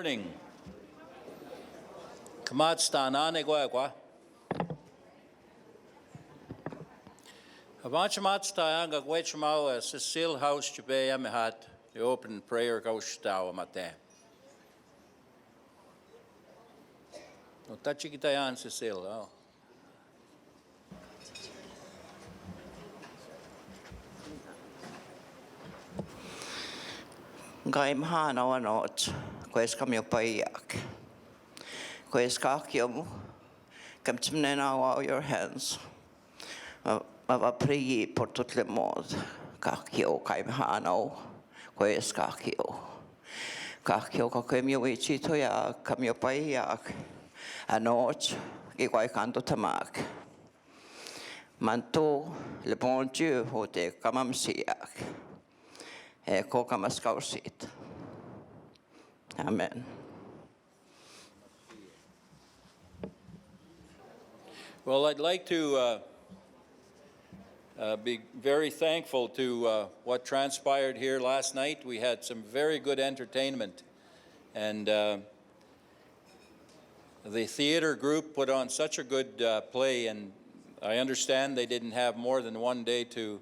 morning. Kamatstanane kwa. Avachmatstayanga gwechmao Cecile Howse chube mehat the open prayer gaustawa mate. No tachikitayan Cecile. Oh. Gai mahana o anot, kwes kam yo paiyak. Kwes kakyomu, kam timnena wow your hands. Mava priyi por tout le monde. Kakyo kai mahana o, kwes kakyo. Kakyo kakem yo ichito ya, kam yo paiyak. Anot, ikwai kanto tamak. Manto, le bon Dieu, hote kamam siyak. Amen. Well, I'd like to be very thankful to what transpired here last night. We had some very good entertainment, and the theater group put on such a good play, and I understand they didn't have more than one day to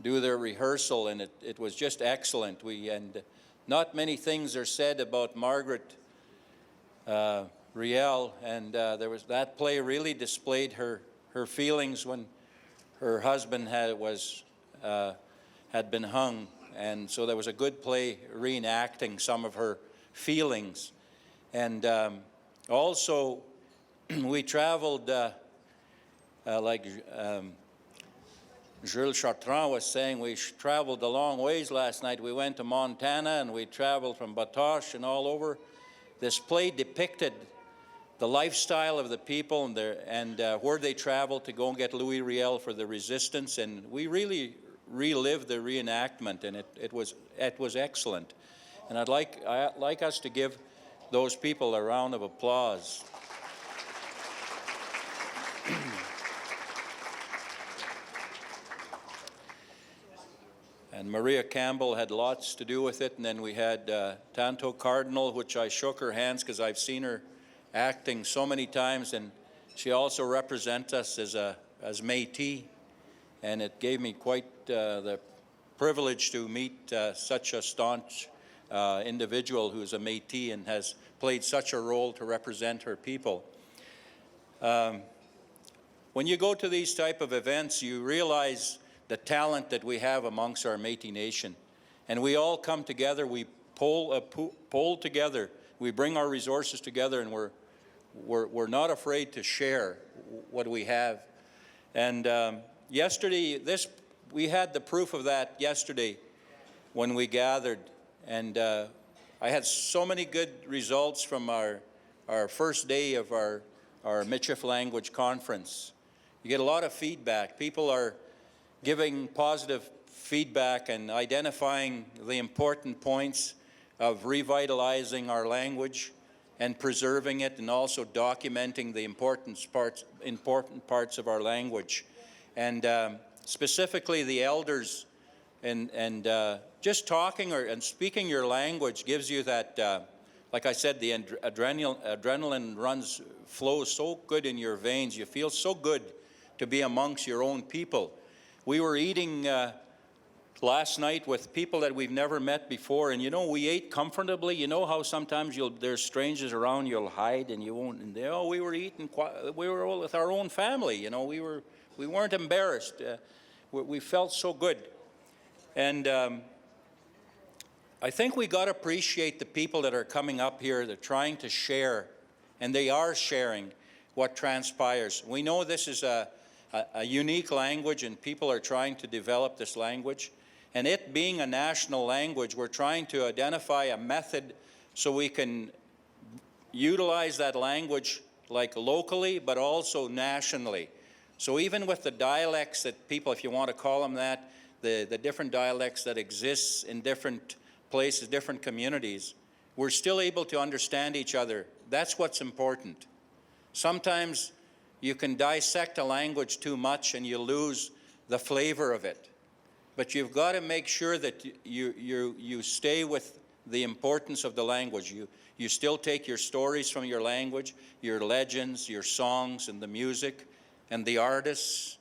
do their rehearsal, and it was just excellent. And not many things are said about Margaret Riel, and that play really displayed her feelings when her husband had been hung, and so there was a good play reenacting some of her feelings. And also we traveled Jules Chartrand was saying we traveled a long ways last night. We went to Montana and we traveled from Batoche and all over. This play depicted the lifestyle of the people and where they traveled to go and get Louis Riel for the resistance, and we really relived the reenactment, and it was excellent. And I'd like us to give those people a round of applause. And Maria Campbell had lots to do with it. And then we had Tanto Cardinal, which I shook her hands because I've seen her acting so many times. And she also represents us as Métis. And it gave me quite the privilege to meet such a staunch individual who's a Métis and has played such a role to represent her people. When you go to these type of events, you realize the talent that we have amongst our Métis Nation. And we all come together, we poll together, we bring our resources together, and we're not afraid to share what we have. And yesterday, we had the proof of that yesterday when we gathered. And I had so many good results from our first day of our Michif language conference. You get a lot of feedback. People are giving positive feedback and identifying the important points of revitalizing our language and preserving it, and also documenting the important parts of our language. And specifically the elders, and just talking and speaking your language gives you that, like I said, the adrenaline flows so good in your veins. You feel so good to be amongst your own people. We were eating last night with people that we've never met before, and we ate comfortably. You know how sometimes there's strangers around, you'll hide and you won't. And we were eating. We were all with our own family. We weren't embarrassed. We felt so good, and I think we got to appreciate the people that are coming up here. They're trying to share, and they are sharing what transpires. We know this is a unique language, and people are trying to develop this language. And it being a national language, we're trying to identify a method so we can utilize that language like locally, but also nationally. So even with the dialects that people, if you want to call them that, the different dialects that exist in different places, different communities, we're still able to understand each other. That's what's important. Sometimes you can dissect a language too much and you lose the flavor of it. But you've got to make sure that you stay with the importance of the language. You still take your stories from your language, your legends, your songs, and the music, and the artists.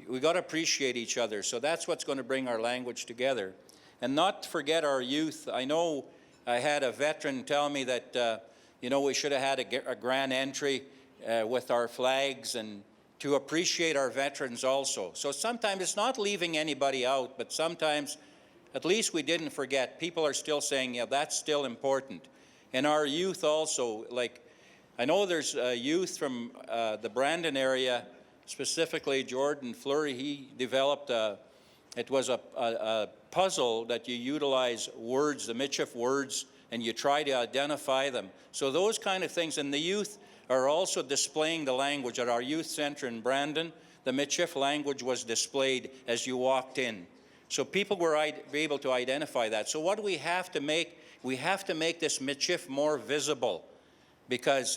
We got to appreciate each other. So that's what's going to bring our language together. And not forget our youth. I know I had a veteran tell me that, we should have had a grand entry with our flags and to appreciate our veterans also. So sometimes it's not leaving anybody out, but sometimes at least we didn't forget. People are still saying, yeah, that's still important. And our youth also, like, I know there's youth from the Brandon area, specifically Jordan Fleury. He developed it was a puzzle that you utilize words, the Michif words, and you try to identify them. So those kind of things, and the youth are also displaying the language. At our youth center in Brandon, the Michif language was displayed as you walked in. So people were able to identify that. So what do we have to make? We have to make this Michif more visible, because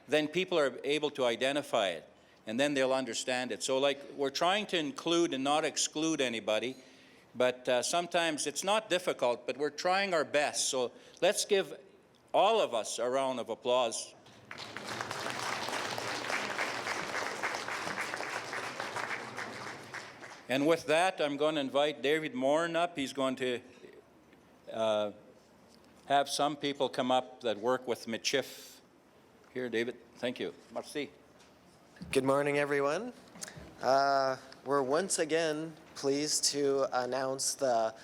then people are able to identify it, and then they'll understand it. So like, we're trying to include and not exclude anybody, but sometimes it's not difficult, but we're trying our best. So let's give all of us a round of applause. And with that, I'm going to invite David Morin up. He's going to have some people come up that work with Michif. Here, David. Thank you. Merci. Good morning, everyone. We're once again pleased to announce the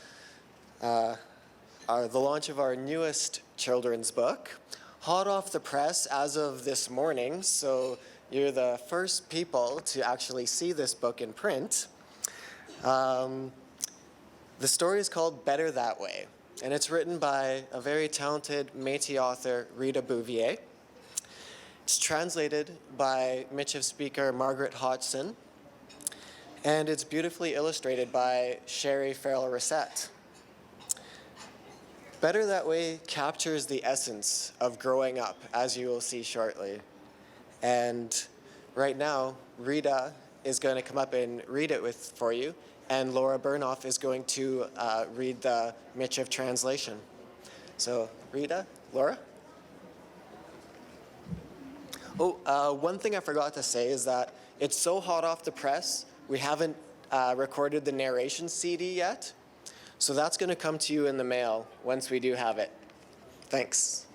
launch of our newest children's book, hot off the press as of this morning. So you're the first people to actually see this book in print. The story is called Better That Way, and it's written by a very talented Métis author, Rita Bouvier. It's translated by Michif speaker Margaret Hodgson, and it's beautifully illustrated by Sherry Farrell-Rissette. Better That Way captures the essence of growing up, as you will see shortly. And right now, Rita is going to come up and read it for you, and Laura Burnouf is going to read the Michif translation. So, Rita, Laura? Oh, one thing I forgot to say is that it's so hot off the press, we haven't recorded the narration CD yet. So that's going to come to you in the mail once we do have it. Thanks.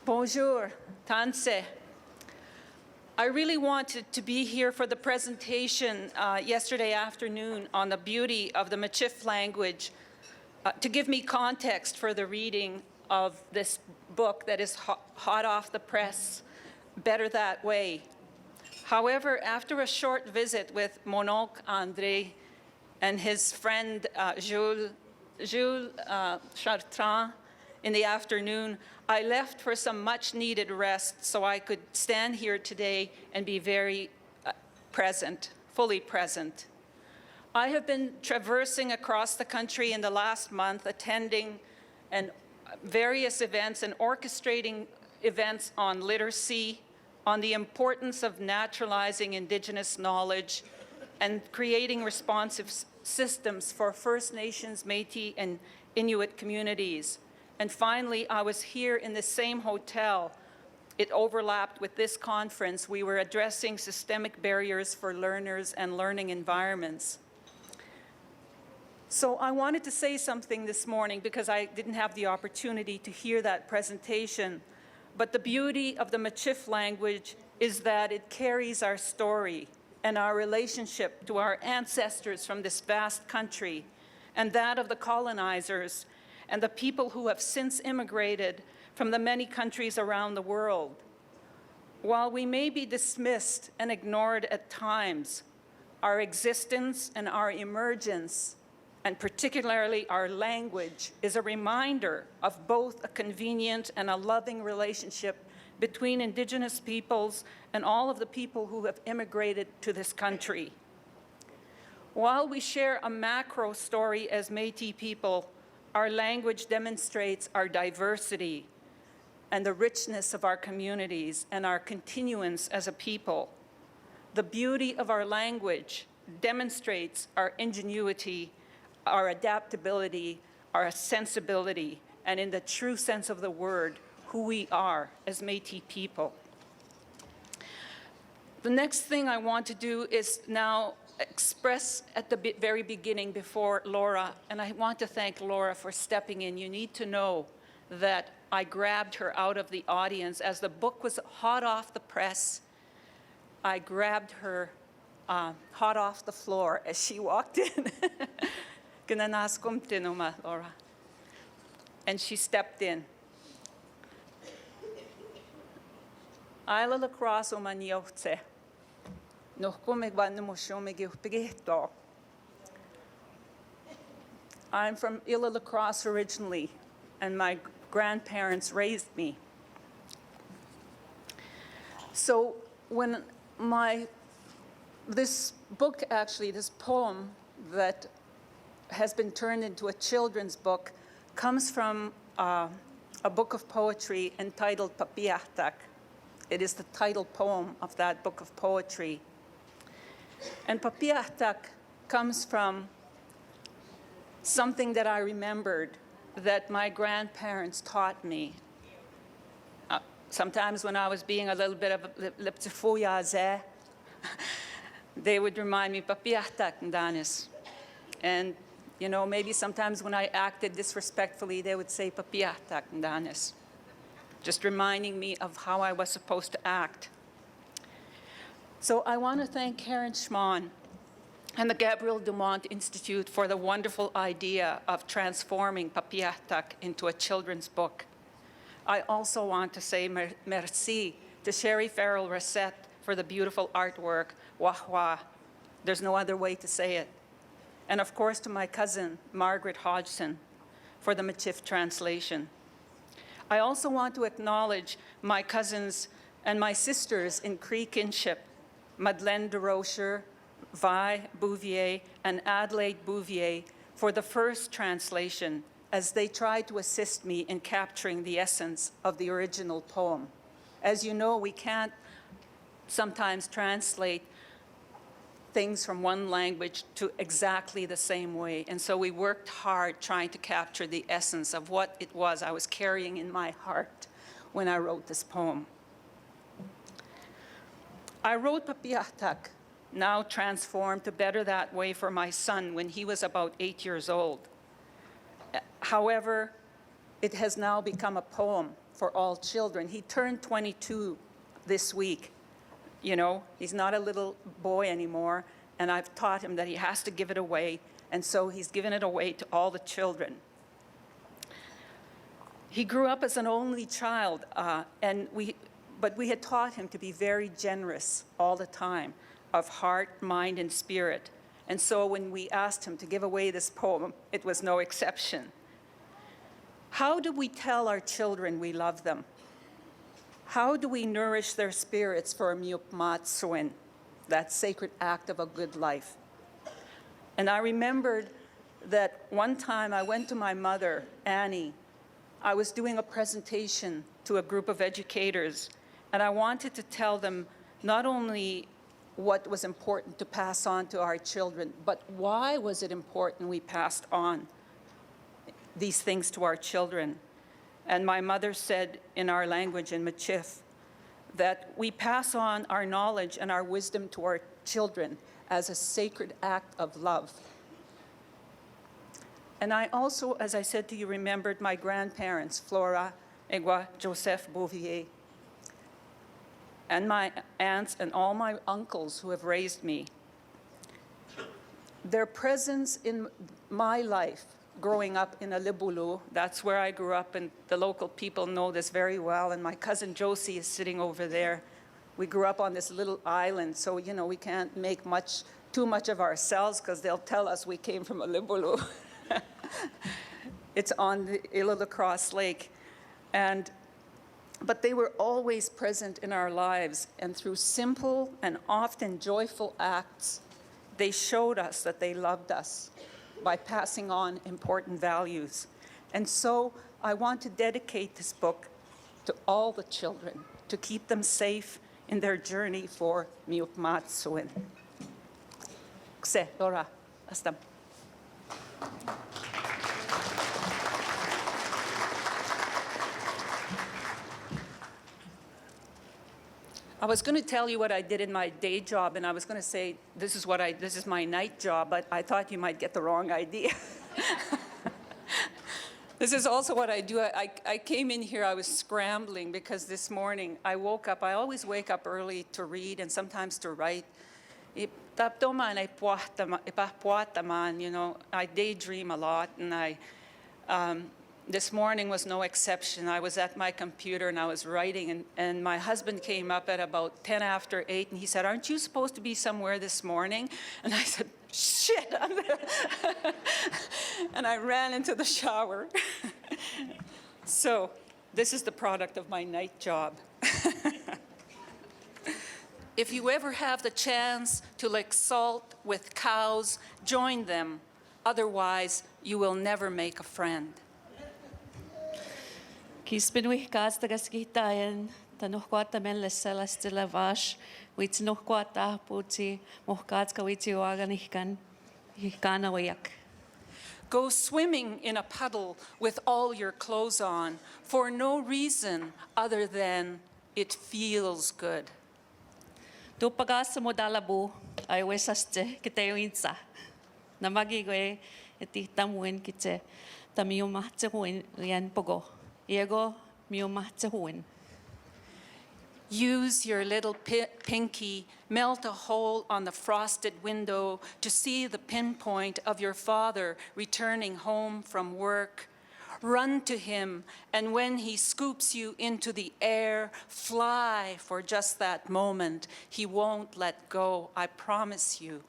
Bonjour, Tanse. I really wanted to be here for the presentation yesterday afternoon on the beauty of the Michif language to give me context for the reading of this book that is hot off the press, Better That Way. However, after a short visit with mon oncle André and his friend Jules Chartrand in the afternoon, I left for some much-needed rest so I could stand here today and be very present, fully present. I have been traversing across the country in the last month, attending various events and orchestrating events on literacy, on the importance of naturalizing Indigenous knowledge, and creating responsive systems for First Nations, Métis, and Inuit communities. And finally, I was here in the same hotel. It overlapped with this conference. We were addressing systemic barriers for learners and learning environments. So I wanted to say something this morning because I didn't have the opportunity to hear that presentation. But the beauty of the Michif language is that it carries our story and our relationship to our ancestors from this vast country, and that of the colonizers and the people who have since immigrated from the many countries around the world. While we may be dismissed and ignored at times, our existence and our emergence, and particularly our language, is a reminder of both a convenient and a loving relationship between Indigenous peoples and all of the people who have immigrated to this country. While we share a macro story as Métis people, our language demonstrates our diversity and the richness of our communities and our continuance as a people. The beauty of our language demonstrates our ingenuity, our adaptability, our sensibility, and in the true sense of the word, who we are as Métis people. The next thing I want to do is now express at the very beginning before Laura, and I want to thank Laura for stepping in. You need to know that I grabbed her out of the audience as the book was hot off the press. I grabbed her hot off the floor as she walked in. Laura. And she stepped in. Ile-a-la-Crosse umaniote. I'm from Ile-a-la-Crosse originally, and my grandparents raised me. So when this book, actually, this poem that has been turned into a children's book, comes from a book of poetry entitled Papiahtak. It is the title poem of that book of poetry. And Papiahtak comes from something that I remembered that my grandparents taught me. Sometimes when I was being a little bit of a liptifuyaze, they would remind me, Papiahtak ndanis. And, you know, maybe sometimes when I acted disrespectfully, they would say, Papiahtak ndanis, just reminding me of how I was supposed to act. So I want to thank Karon Shmon and the Gabriel Dumont Institute for the wonderful idea of transforming Papiahtak into a children's book. I also want to say merci to Sherry Farrell-Rosette for the beautiful artwork, wah wah. There's no other way to say it. And of course to my cousin, Margaret Hodgson, for the Michif translation. I also want to acknowledge my cousins and my sisters in Cree kinship, Madeleine de Rocher, Vi Bouvier, and Adelaide Bouvier, for the first translation as they tried to assist me in capturing the essence of the original poem. As you know, we can't sometimes translate things from one language to exactly the same way. And so we worked hard trying to capture the essence of what it was I was carrying in my heart when I wrote this poem. I wrote Papiahtak, now transformed to better that way for my son when he was about 8 years old. However, it has now become a poem for all children. He turned 22 this week. You know, he's not a little boy anymore, and I've taught him that he has to give it away, and so he's given it away to all the children. He grew up as an only child, but we had taught him to be very generous all the time, of heart, mind, and spirit. And so when we asked him to give away this poem, it was no exception. How do we tell our children we love them? How do we nourish their spirits for miupmatsuin, that sacred act of a good life? And I remembered that one time I went to my mother, Annie. I was doing a presentation to a group of educators, and I wanted to tell them not only what was important to pass on to our children, but why was it important we passed on these things to our children. And my mother said in our language, in Michif, that we pass on our knowledge and our wisdom to our children as a sacred act of love. And I also, as I said to you, remembered my grandparents, Flora, Egwa, Joseph Bouvier, and my aunts and all my uncles who have raised me. Their presence in my life, growing up in Alibulu, that's where I grew up, and the local people know this very well, and my cousin Josie is sitting over there. We grew up on this little island, so you know we can't make too much of ourselves because they'll tell us we came from Alibulu. It's on the Ile-a-la-Crosse lake. But they were always present in our lives, and through simple and often joyful acts, they showed us that they loved us by passing on important values. And so I want to dedicate this book to all the children, to keep them safe in their journey for miupmatsuin. Kse, Laura, astam. I was going to tell you what I did in my day job, and I was going to say this is my night job, but I thought you might get the wrong idea. This is also what I do. I came in here, I was scrambling because this morning I woke up. I always wake up early to read and sometimes to write. You know, I daydream a lot, and this morning was no exception. I was at my computer and I was writing, and my husband came up at about 10 after 8, and he said, "Aren't you supposed to be somewhere this morning?" And I said, "Shit, I'm there." And I ran into the shower. So this is the product of my night job. If you ever have the chance to lick salt with cows, join them. Otherwise, you will never make a friend. Kispinui kaastagas kihtaen tanuhkuata mellesselastilla vash witnuhkuata puti mohkaatska witiuaganihkan hikanawiak. Go swimming in a puddle with all your clothes on for no reason other than it feels good. Tupagasa mo dalabu ay wesaste kiteuinsa. Namagigoe etihtamuin kite tamiumahtihuin rian pogo. Iego miumahtihuin. Use your little pinky, melt a hole on the frosted window to see the pinpoint of your father returning home from work. Run to him, and when he scoops you into the air, fly for just that moment. He won't let go, I promise you.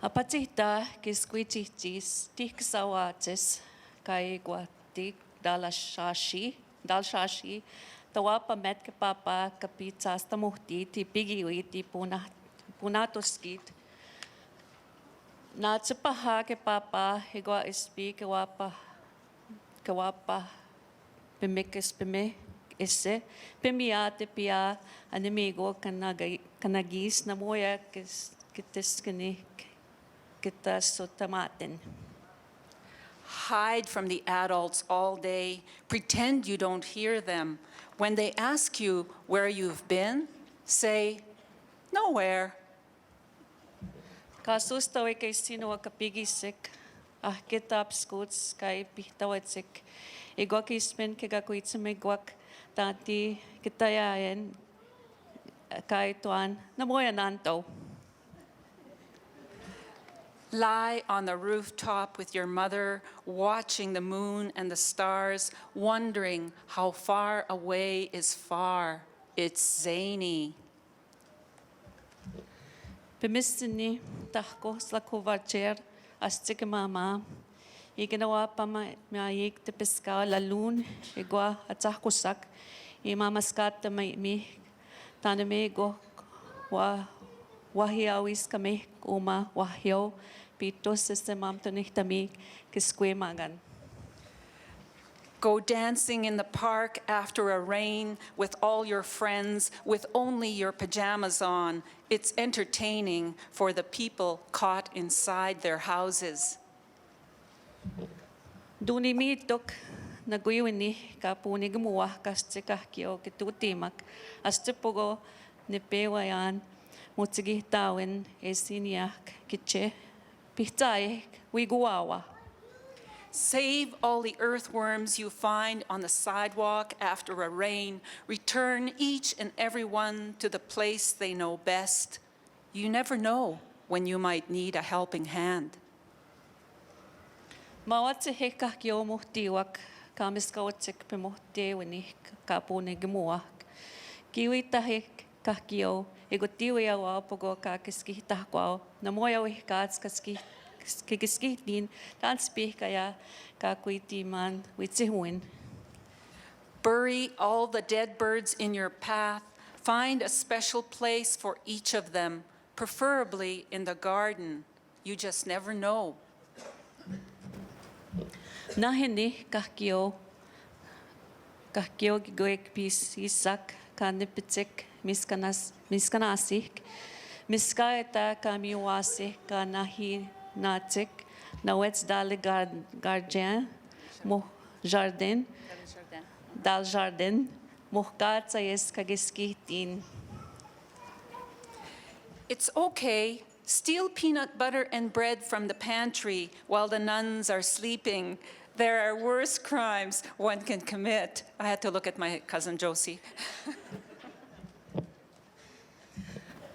Apatihta kisquititis tiksawatis kai guatik dalshashi tawapa metke papa kapitas tamuhti ti pigiwiti punatoskit na tsapaha ke papa higwa ispi kawapa pimikis pime isse pimiate pia animigo kanagis na moya kitis kita sotamaten. Hide from the adults all day. Pretend you don't hear them. When they ask you where you've been, say, nowhere. Kasustawi kay sino kapigisik kitap skuts kay pihtawetsik igwa kispen kagakuitsamigwak tati kitayayen kay tuan namoyananto. Lie on the rooftop with your mother, watching the moon and the stars, wondering how far away is far. It's zany. Pemistini tahko slakovacher astik mama iginawa pa maik te pesca lalun igwa atahkosak imamaskat mi tanamego wahiawis kami uma wahyo pito sistemam tonihtami kisquemagan. Go dancing in the park after a rain with all your friends, with only your pajamas on. It's entertaining for the people caught inside their houses. Dunimitok naguyuni kapuni gumuah kastikahkio kitutimak astipogo nipewayan mutsigihtawen esiniak kiche pihtaik wiguawa. Save all the earthworms you find on the sidewalk after a rain. Return each and every one to the place they know best. You never know when you might need a helping hand. Mawatse hekahkio muhtiwak kamiskawatsik pemohtewini kapuni gumuak. Kiwitahik kahkio igutiwi awa pogo kakiskihtakwao namoyawi katskaskih kikiskihdin tanspihkaya kakuitiman witsihuin. Bury all the dead birds in your path. Find a special place for each of them, preferably in the garden. You just never know. Nahini kahkio gigoek pis isak kanipitsik miskanasik Miskaeta kamiwasi ka nahi natik, nawets dal gardien, mo jardin, dal jardin, muhkat sayes kagiskitin. It's okay. Steal peanut butter and bread from the pantry while the nuns are sleeping. There are worse crimes one can commit. I had to look at my cousin Josie.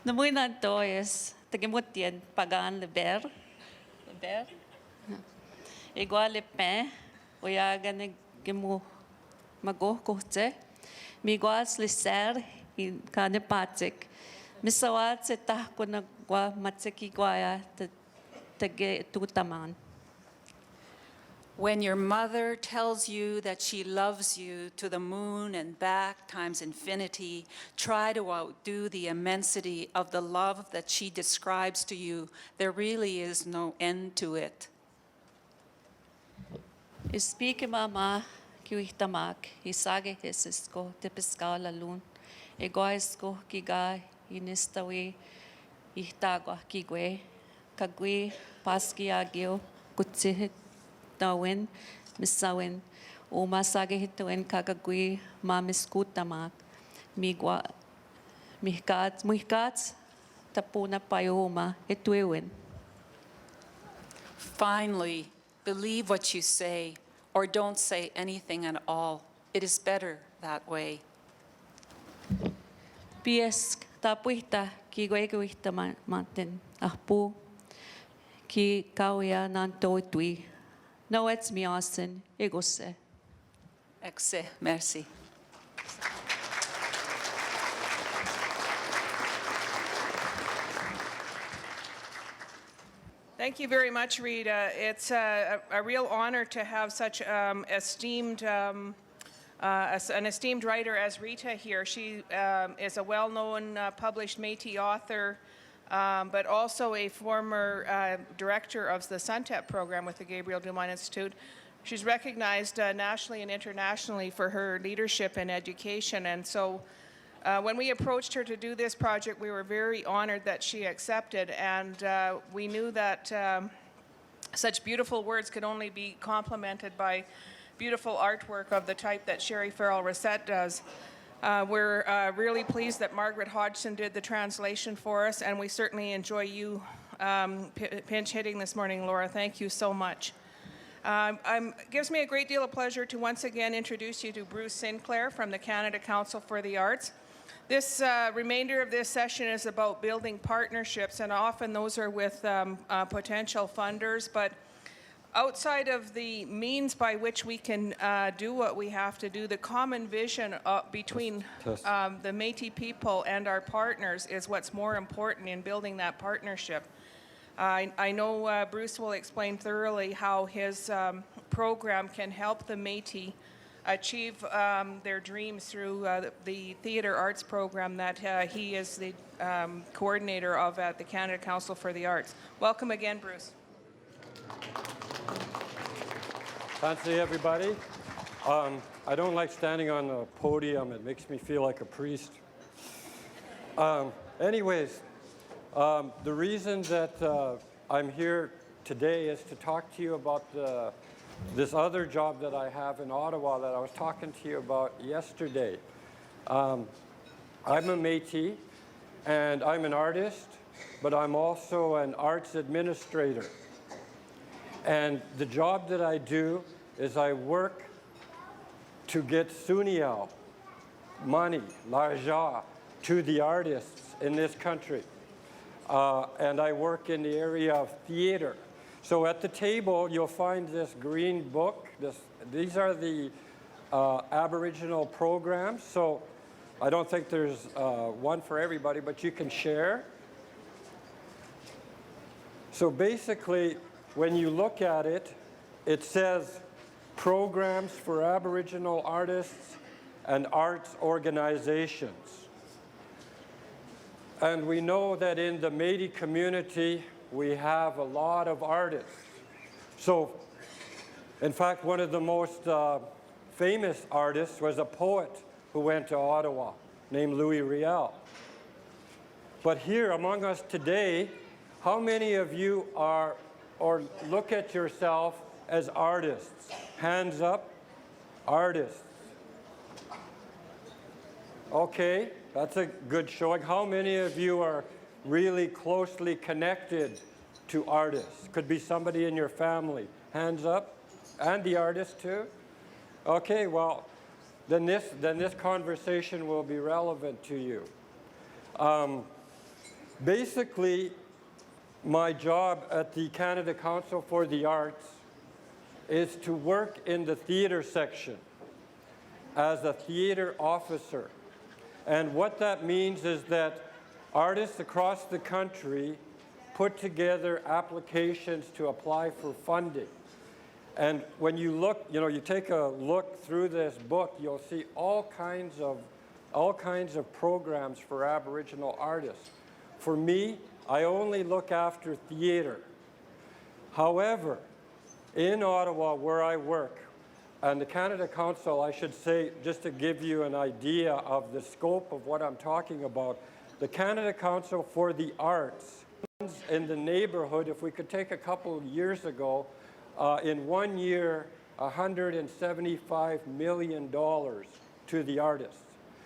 Namoy na to is tagimutian pagaan leber. Leber? Igual le pen, uyagan naggimu mago kohte. Miguas liser in kanepatik. Misawat se tahko nagwa matseki gwaya tage tutaman. When your mother tells you that she loves you to the moon and back times infinity, try to outdo the immensity of the love that she describes to you. There really is no end to it. Speak mama kiwihtamak, isage hesisko tepiskao lalun. Egoisko kiga inistawi ihtagwa kigwe, kagwi paski agyo kutsihit tawin, misawin, umasage hituin kagagwi mamiskutamak, muhkats, tapuna payoma, etwewin. Finally, believe what you say or don't say anything at all. It is better that way. Piesk tapuihta kigwegwihta mantin ahpu ki kauya nantoitui. No, it's me, Austin. Egose. Exe, merci. Thank you very much, Rita. It's a real honor to have such an esteemed writer as Rita here. She is a well-known published Métis author, but also a former director of the SUNTEP program with the Gabriel Dumont Institute. She's recognized nationally and internationally for her leadership in education, and so when we approached her to do this project, we were very honored that she accepted, and we knew that such beautiful words could only be complemented by beautiful artwork of the type that Sherry Farrell-Rosette does. We're really pleased that Margaret Hodgson did the translation for us, and we certainly enjoy you pinch hitting this morning, Laura. Thank you so much. Gives me a great deal of pleasure to once again introduce you to Bruce Sinclair from the Canada Council for the Arts. This remainder of this session is about building partnerships, and often those are with potential funders, but outside of the means by which we can do what we have to do, the common vision between the Métis people and our partners is what's more important in building that partnership. I know Bruce will explain thoroughly how his program can help the Métis achieve their dreams through the theatre arts program that he is the coordinator of at the Canada Council for the Arts. Welcome again, Bruce. Fancy everybody. I don't like standing on a podium. It makes me feel like a priest. Anyways, the reason that I'm here today is to talk to you about this other job that I have in Ottawa that I was talking to you about yesterday. I'm a Métis, and I'm an artist, but I'm also an arts administrator. And the job that I do is I work to get Suniao, money, l'argent, to the artists in this country. And I work in the area of theater. So at the table, you'll find this green book. These are the Aboriginal programs. So I don't think there's one for everybody, but you can share. So basically, when you look at it, it says programs for Aboriginal artists and arts organizations. And we know that in the Métis community, we have a lot of artists. So, in fact, one of the most famous artists was a poet who went to Ottawa named Louis Riel. But here among us today, how many of you are or look at yourself as artists? Hands up. Artists. Okay, that's a good showing. How many of you are really closely connected to artists? Could be somebody in your family. Hands up. And the artist too? Okay, well, then this conversation will be relevant to you. Basically, my job at the Canada Council for the Arts is to work in the theater section as a theater officer. And what that means is that artists across the country put together applications to apply for funding. And when you look, you take a look through this book, you'll see all kinds of programs for Aboriginal artists. For me, I only look after theater. However, in Ottawa, where I work, and the Canada Council, I should say, just to give you an idea of the scope of what I'm talking about, the Canada Council for the Arts in the neighborhood, if we could take a couple of years ago, in 1 year, $175 million to the artists.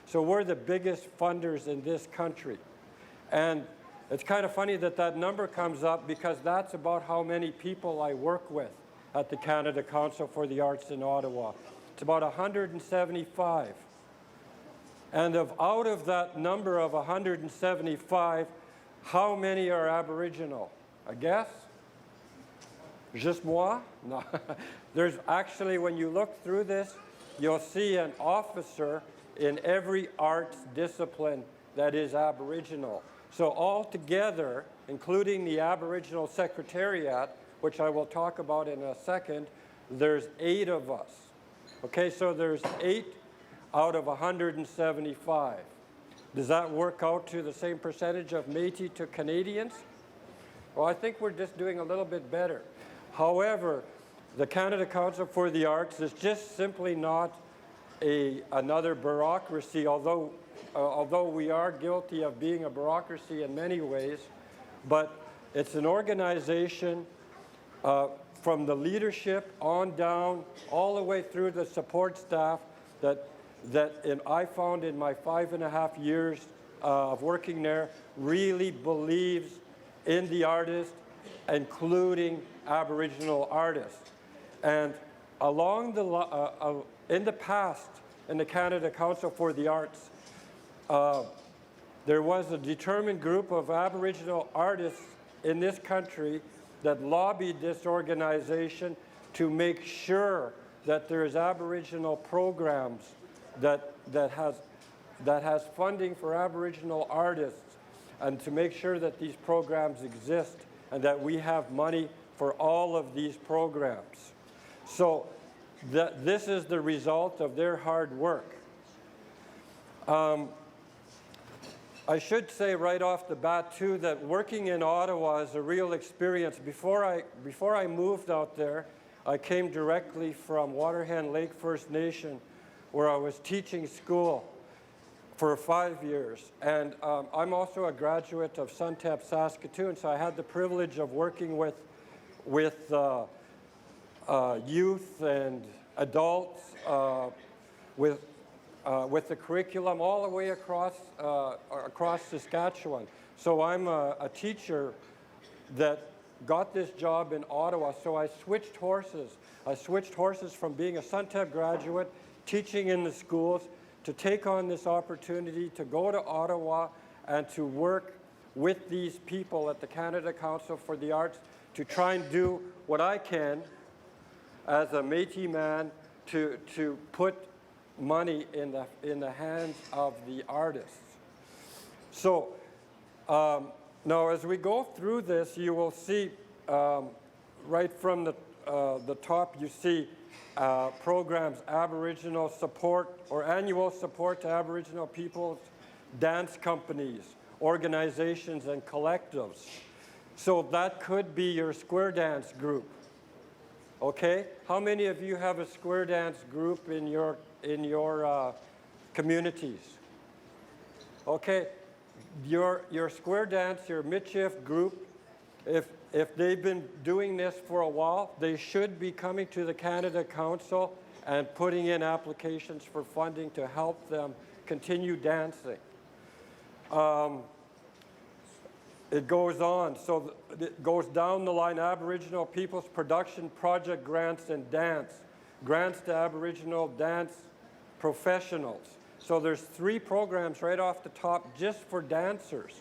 So we're the biggest funders in this country. And it's kind of funny that that number comes up because that's about how many people I work with at the Canada Council for the Arts in Ottawa. It's about 175. And out of that number of 175, how many are Aboriginal? A guess? Just moi? No. There's actually, when you look through this, you'll see an officer in every arts discipline that is Aboriginal. So altogether, including the Aboriginal Secretariat, which I will talk about in a second, there's 8 of us. Okay, so there's 8 out of 175. Does that work out to the same percentage of Métis to Canadians? Well, I think we're just doing a little bit better. However, the Canada Council for the Arts is just simply not another bureaucracy, although we are guilty of being a bureaucracy in many ways, but it's an organization from the leadership on down, all the way through the support staff that I found in my 5.5 years of working there really believes in the artist, including Aboriginal artists. And in the past, in the Canada Council for the Arts, there was a determined group of Aboriginal artists in this country that lobbied this organization to make sure that there's Aboriginal programs that has funding for Aboriginal artists, and to make sure that these programs exist and that we have money for all of these programs. So this is the result of their hard work. I should say right off the bat too that working in Ottawa is a real experience. Before I moved out there, I came directly from Waterhen Lake First Nation, where I was teaching school for 5 years. And I'm also a graduate of Suntep, Saskatoon, so I had the privilege of working with youth and adults, with the curriculum all the way across Saskatchewan. So I'm a teacher that got this job in Ottawa, so I switched horses. I switched horses from being a Suntep graduate, teaching in the schools, to take on this opportunity to go to Ottawa and to work with these people at the Canada Council for the Arts to try and do what I can as a Métis man to put money in the hands of the artists. So now as we go through this, you will see right from the top, you see programs, Aboriginal support or annual support to Aboriginal peoples, dance companies, organizations and collectives. So that could be your square dance group. Okay? How many of you have a square dance group in your communities? Okay, your square dance, your Michif group, if they've been doing this for a while, they should be coming to the Canada Council and putting in applications for funding to help them continue dancing. It goes on, so it goes down the line: Aboriginal Peoples Production Project Grants and Dance, grants to Aboriginal dance professionals. So there's 3 programs right off the top just for dancers.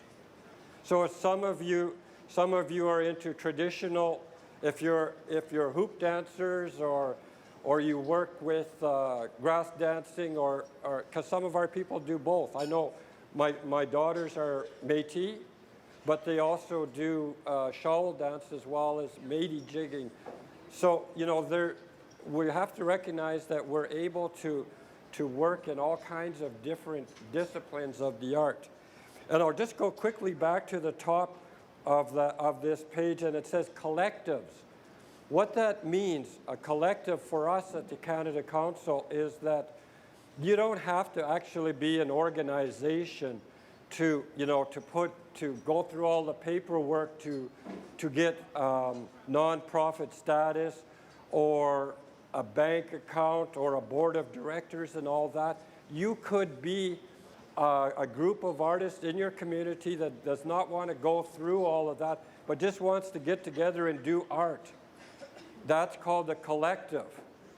So if some of you are into traditional, if you're hoop dancers or you work with grass dancing, or because some of our people do both. I know my daughters are Métis, but they also do shawl dance as well as Métis jigging. So, you know, we have to recognize that we're able to work in all kinds of different disciplines of the art. And I'll just go quickly back to the top of this page, and it says collectives. What that means, a collective for us at the Canada Council, is that you don't have to actually be an organization to go through all the paperwork to get nonprofit status or a bank account or a board of directors and all that. You could be a group of artists in your community that does not want to go through all of that, but just wants to get together and do art. That's called a collective.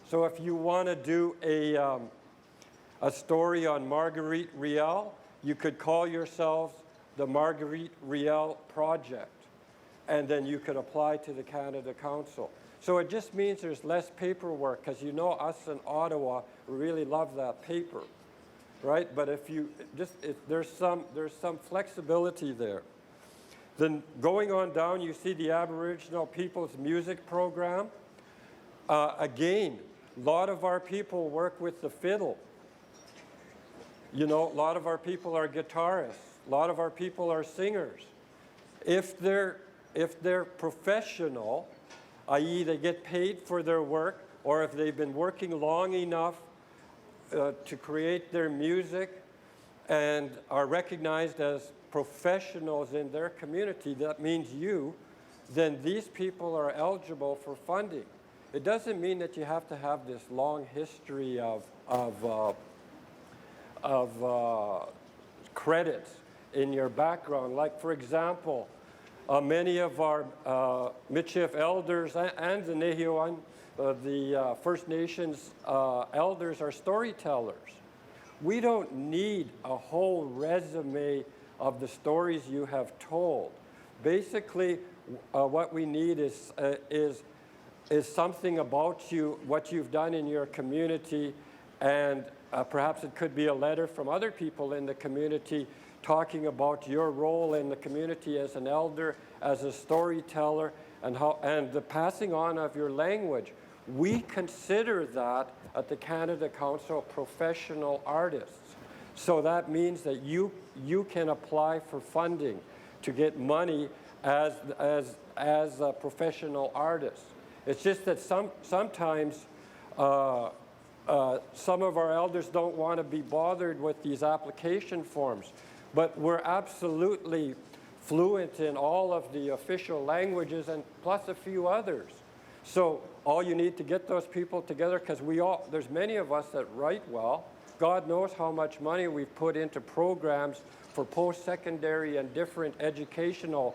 So if you want to do a story on Marguerite Riel, you could call yourselves the Marguerite Riel Project, and then you could apply to the Canada Council. So it just means there's less paperwork, because you know us in Ottawa really love that paper, right? But if you there's some flexibility there. Then going on down, you see the Aboriginal People's Music Program. Again, a lot of our people work with the fiddle. You know, a lot of our people are guitarists. A lot of our people are singers. If they're professional, i.e. they get paid for their work, or if they've been working long enough to create their music and are recognized as professionals in their community, that means you, then these people are eligible for funding. It doesn't mean that you have to have this long history of credits in your background. Like, for example, many of our Michif elders and the Nehiwan, the First Nations elders, are storytellers. We don't need a whole resume of the stories you have told. Basically, what we need is something about you, what you've done in your community, and perhaps it could be a letter from other people in the community talking about your role in the community as an elder, as a storyteller, and the passing on of your language. We consider that at the Canada Council professional artists. So that means that you can apply for funding to get money as a professional artist. It's just that sometimes some of our elders don't want to be bothered with these application forms, but we're absolutely fluent in all of the official languages and plus a few others. So all you need to get those people together, because there's many of us that write well. God knows how much money we've put into programs for post-secondary and different educational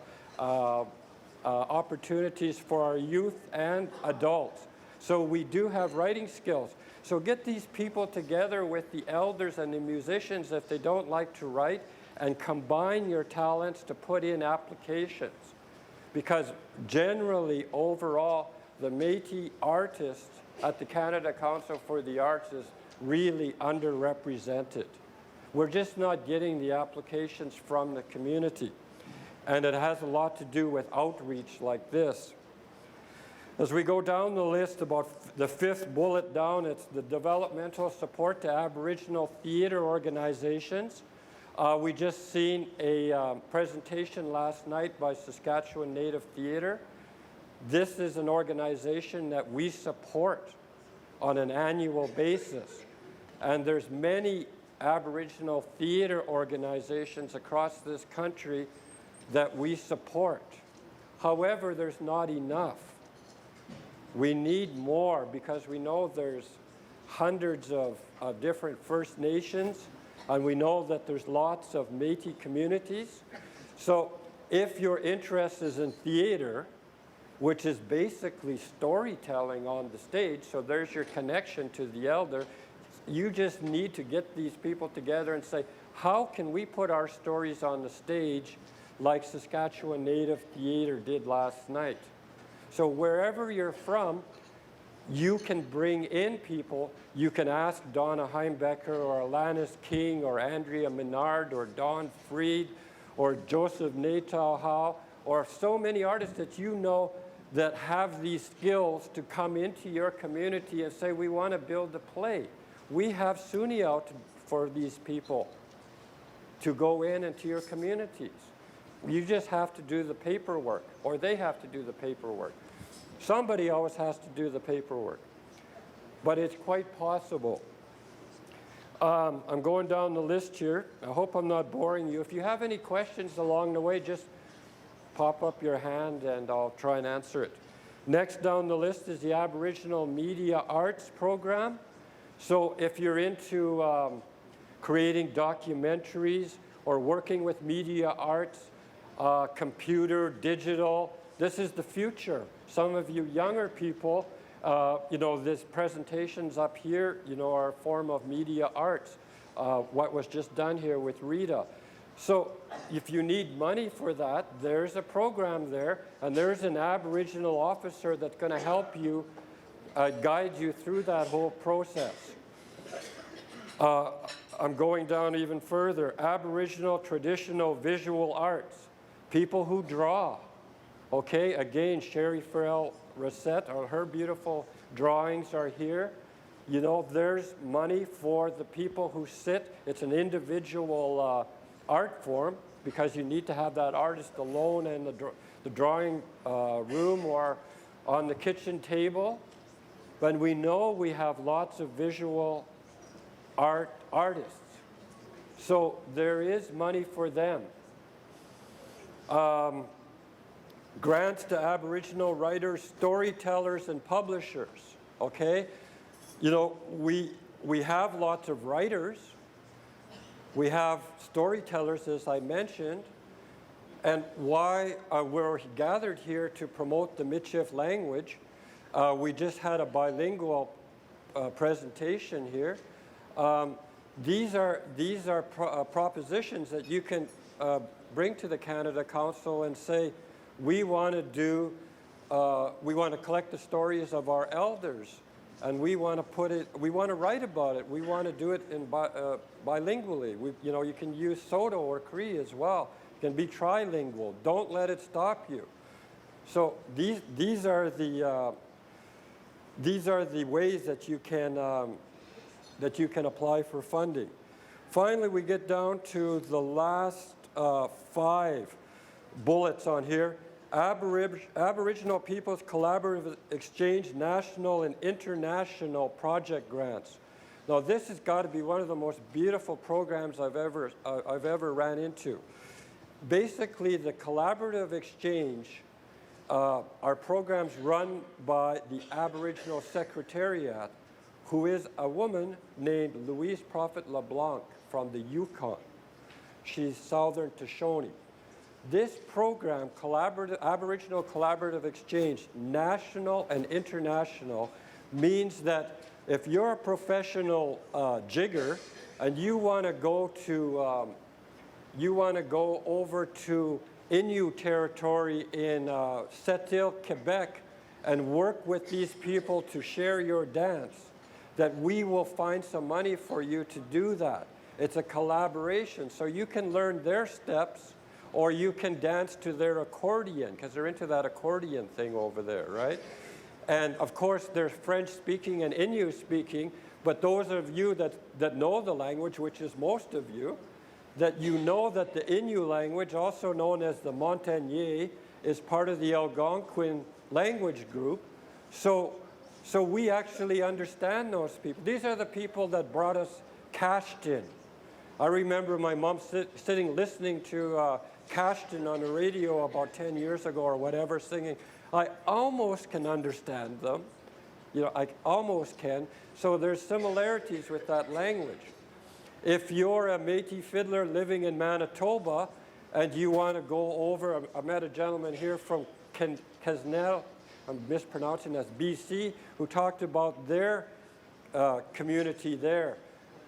opportunities for our youth and adults. So we do have writing skills. So get these people together with the elders and the musicians if they don't like to write, and combine your talents to put in applications. Because generally, overall, the Métis artists at the Canada Council for the Arts is really underrepresented. We're just not getting the applications from the community. And it has a lot to do with outreach like this. As we go down the list, about the 5th bullet down, it's the developmental support to Aboriginal theatre organizations. We just seen a presentation last night by Saskatchewan Native Theatre. This is an organization that we support on an annual basis. And there's many Aboriginal theater organizations across this country that we support. However, there's not enough. We need more because we know there's hundreds of different First Nations, and we know that there's lots of Métis communities. So if your interest is in theater, which is basically storytelling on the stage, so there's your connection to the elder, you just need to get these people together and say, how can we put our stories on the stage like Saskatchewan Native Theatre did last night? So wherever you're from, you can bring in people. You can ask Donna Heimbecker or Alanis King or Andrea Menard or Don Freed or Joseph Natal or so many artists that you know that have these skills to come into your community and say, we want to build a play. We have SUNY out for these people to go into your communities. You just have to do the paperwork, or they have to do the paperwork. Somebody always has to do the paperwork, but it's quite possible. I'm going down the list here. I hope I'm not boring you. If you have any questions along the way, just pop up your hand and I'll try and answer it. Next down the list is the Aboriginal Media Arts Program. So if you're into creating documentaries or working with media arts, computer, digital, this is the future. Some of you younger people, you know, this presentations up here, you know, are a form of media arts, what was just done here with Rita. So if you need money for that, there's a program there, and there's an Aboriginal officer that's going to help you, guide you through that whole process. I'm going down even further. Aboriginal traditional visual arts, people who draw. Okay, again, Sherry Farrell Rossette, her beautiful drawings are here. You know, there's money for the people who sit. It's an individual art form because you need to have that artist alone in the drawing room or on the kitchen table. But we know we have lots of visual artists. So there is money for them. Grants to Aboriginal writers, storytellers, and publishers, okay? You know, we have lots of writers. We have storytellers, as I mentioned. And why we're gathered here to promote the Michif language. We just had a bilingual presentation here. These are propositions that you can bring to the Canada Council and say, we want to collect the stories of our elders, and we want to write about it. We want to do it in bilingually. You know, you can use Soto or Cree as well. You can be trilingual. Don't let it stop you. So these are the ways that you can apply for funding. Finally, we get down to the last 5 bullets on here. Aboriginal Peoples Collaborative Exchange National and International Project Grants. Now, this has got to be one of the most beautiful programs I've ever ran into. Basically, the collaborative exchange are programs run by the Aboriginal Secretariat, who is a woman named Louise Prophet LeBlanc from the Yukon. She's Southern Shoshone. This program, Aboriginal Collaborative Exchange, national and international, means that if you're a professional jigger and you want to go over to Innu territory in Sept-Îles, Quebec, and work with these people to share your dance, that we will find some money for you to do that. It's a collaboration, so you can learn their steps, or you can dance to their accordion, because they're into that accordion thing over there, right? And of course, there's French speaking and Innu speaking, but those of you that know the language, which is most of you, that you know that the Innu language, also known as the Montagnais, is part of the Algonquin language group. So we actually understand those people. These are the people that brought us Cashtin, I remember my mom sitting listening to Cashton on the radio about 10 years ago or whatever, singing. I almost can understand them. You know, I almost can. So there's similarities with that language. If you're a Métis fiddler living in Manitoba and you want to go over, I met a gentleman here from Quesnel, I'm mispronouncing as BC, who talked about their community there,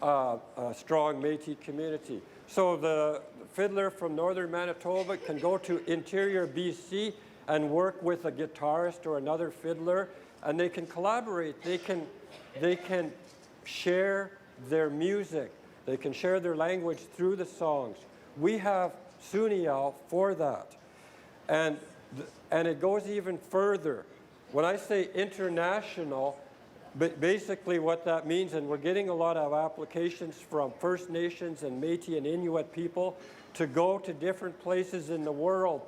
a strong Métis community. So the fiddler from northern Manitoba can go to interior BC and work with a guitarist or another fiddler, and they can collaborate. They can share their music. They can share their language through the songs. We have Suniao for that. And it goes even further. When I say international, but basically what that means, and we're getting a lot of applications from First Nations and Métis and Inuit people to go to different places in the world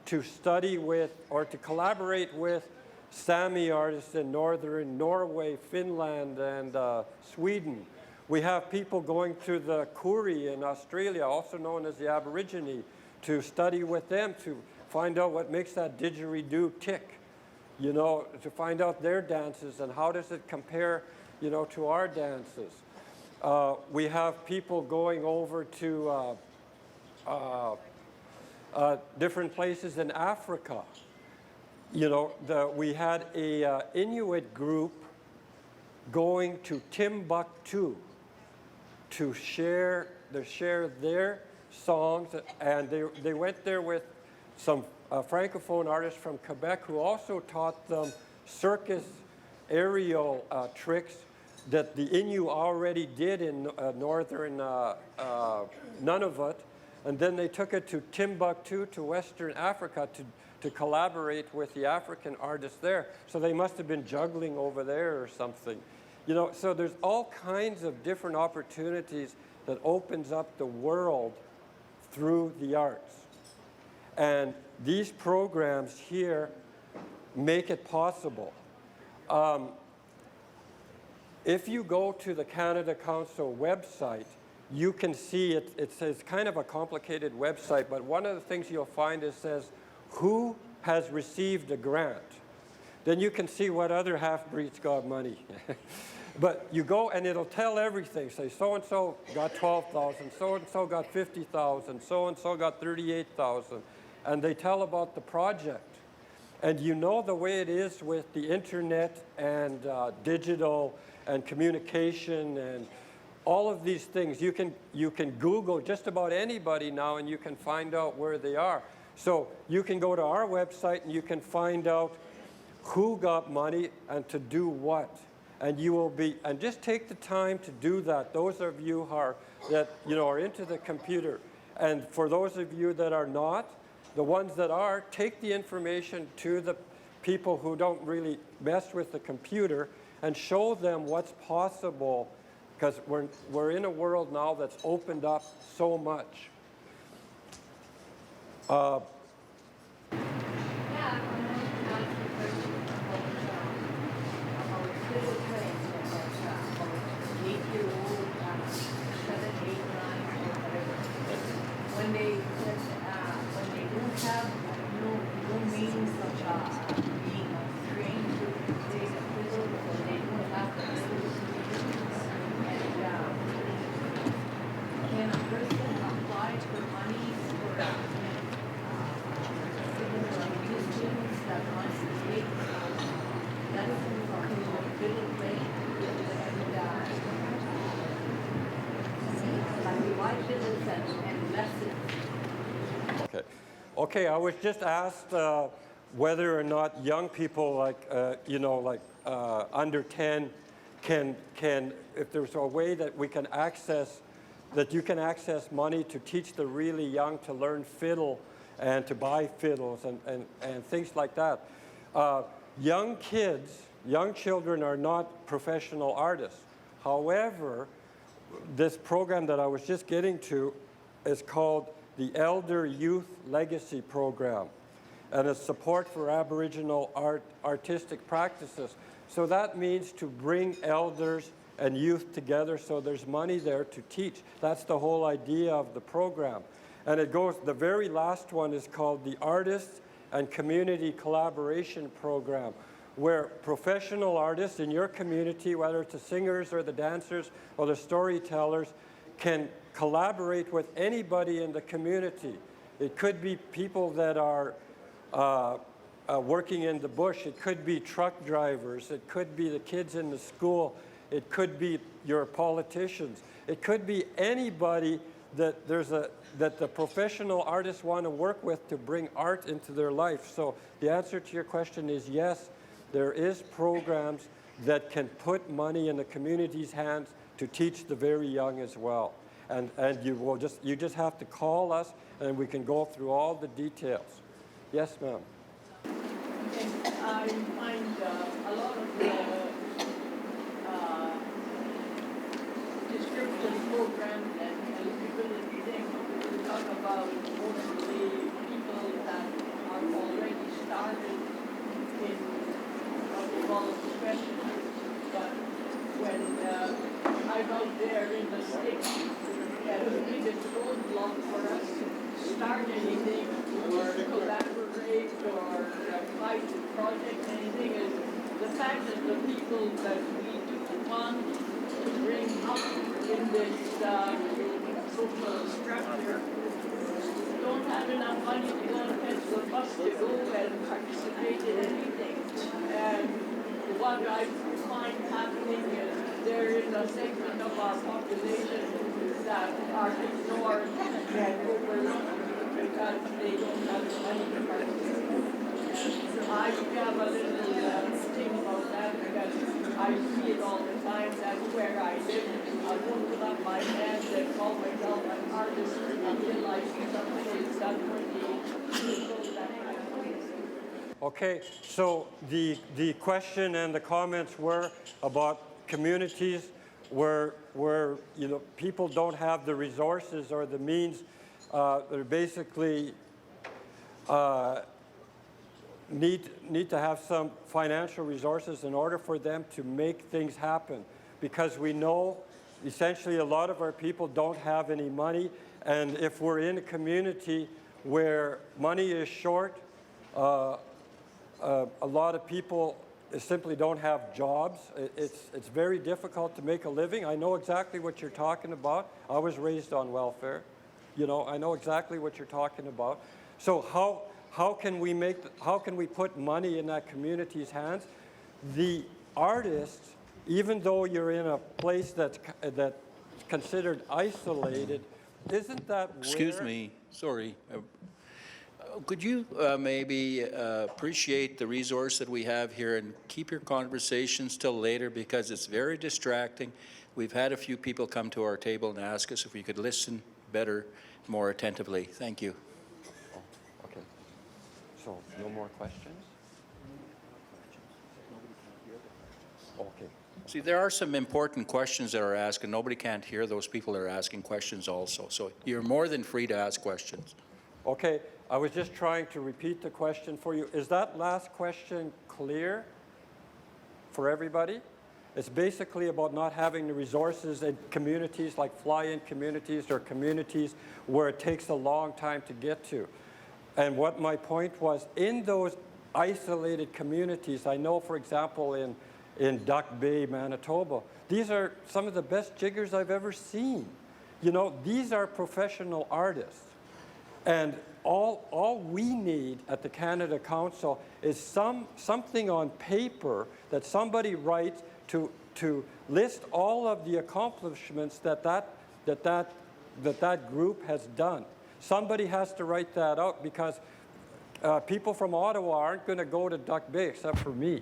to study with or to collaborate with Sami artists in northern Norway, Finland, and Sweden. We have people going to the Koori in Australia, also known as the Aborigine, to study with them to find out what makes that didgeridoo tick, you know, to find out their dances and how does it compare, you know, to our dances. We have people going over to different places in Africa. You know, we had a Inuit group going to Timbuktu to share their songs, and they went there with some Francophone artists from Quebec who also taught them circus aerial tricks that the Innu already did in northern Nunavut, and then they took it to Timbuktu, to Western Africa, to collaborate with the African artists there. So they must have been juggling over there or something. You know, so there's all kinds of different opportunities that opens up the world through the arts. And these programs here make it possible. If you go to the Canada Council website, you can see it says kind of a complicated website, but one of the things you'll find is says, who has received a grant? Then you can see what other half-breeds got money. But you go and it'll tell everything. Say, so-and-so got 12,000, so-and-so got 50,000, so-and-so got 38,000. And they tell about the project. And you know the way it is with the internet and digital and communication and all of these things. You can Google just about anybody now and you can find out where they are. So you can go to our website and you can find out who got money and to do what. And you will be, and just take the time to do that. Those of you that are into the computer. And for those of you that are not, the ones that are, take the information to the people who don't really mess with the computer and show them what's possible, because we're in a world now that's opened up so much. When they don't have no means of being trained to play the fiddle, or they don't have the skills, and can a person apply for money for musicians that wants to take lessons on fiddle playing and like divide fiddles and lessons? Okay, I was just asked whether or not young people under 10 can, if there's a way that we can access, that you can access money to teach the really young to learn fiddle and to buy fiddles and things like that. Young children are not professional artists. However, this program that I was just getting to is called the Elder Youth Legacy Program, and it's support for Aboriginal artistic practices. So that means to bring elders and youth together, so there's money there to teach. That's the whole idea of the program. And it goes, the very last one is called the Artists and Community Collaboration Program, where professional artists in your community, whether it's the singers or the dancers or the storytellers, can collaborate with anybody in the community. It could be people that are working in the bush. It could be truck drivers. It could be the kids in the school. It could be your politicians. It could be anybody that that the professional artists want to work with to bring art into their life. So the answer to your question is yes, there is programs that can put money in the community's hands to teach the very young as well. And you just have to call us and we can go through all the details. Yes, ma'am. I find a lot of the description programs and eligibility thing talk about mostly people that are already started in what we call a profession. But when I'm out there in the States, the biggest roadblock for us to start anything or collaborate or fight a project, anything, is the fact that the people that we do want to bring up in this social structure don't have enough money to go and catch the bus to go and participate in anything. And what I find happening is there is a segment of our population that are ignored and overlooked because they don't have the money to participate. I have a little thing about that because I see it all the time. That's where I live. I won't put up my hands and call myself an artist until I see something is done for the people that I know. Okay, so the question and the comments were about communities where people don't have the resources or the means. They're basically need to have some financial resources in order for them to make things happen, because we know essentially a lot of our people don't have any money, and if we're in a community where money is short, a lot of people simply don't have jobs. It's very difficult to make a living. I know exactly what you're talking about. I was raised on welfare. I know exactly what you're talking about. So how can we put money in that community's hands? The artists, even though you're in a place that's considered isolated, isn't that where... Excuse me, sorry. Could you maybe appreciate the resource that we have here and keep your conversations till later, because it's very distracting. We've had a few people come to our table and ask us if we could listen better, more attentively. Thank you. Oh, okay. So, no more questions? Okay. See, there are some important questions that are asked, and nobody can't hear those people that are asking questions also. So you're more than free to ask questions. Okay, I was just trying to repeat the question for you. Is that last question clear for everybody? It's basically about not having the resources in communities like fly-in communities or communities where it takes a long time to get to. And what my point was, in those isolated communities, I know, for example, in Duck Bay, Manitoba, these are some of the best jiggers I've ever seen. These are professional artists. And all we need at the Canada Council is something on paper that somebody writes to list all of the accomplishments that group has done. Somebody has to write that out, because people from Ottawa aren't going to go to Duck Bay except for me.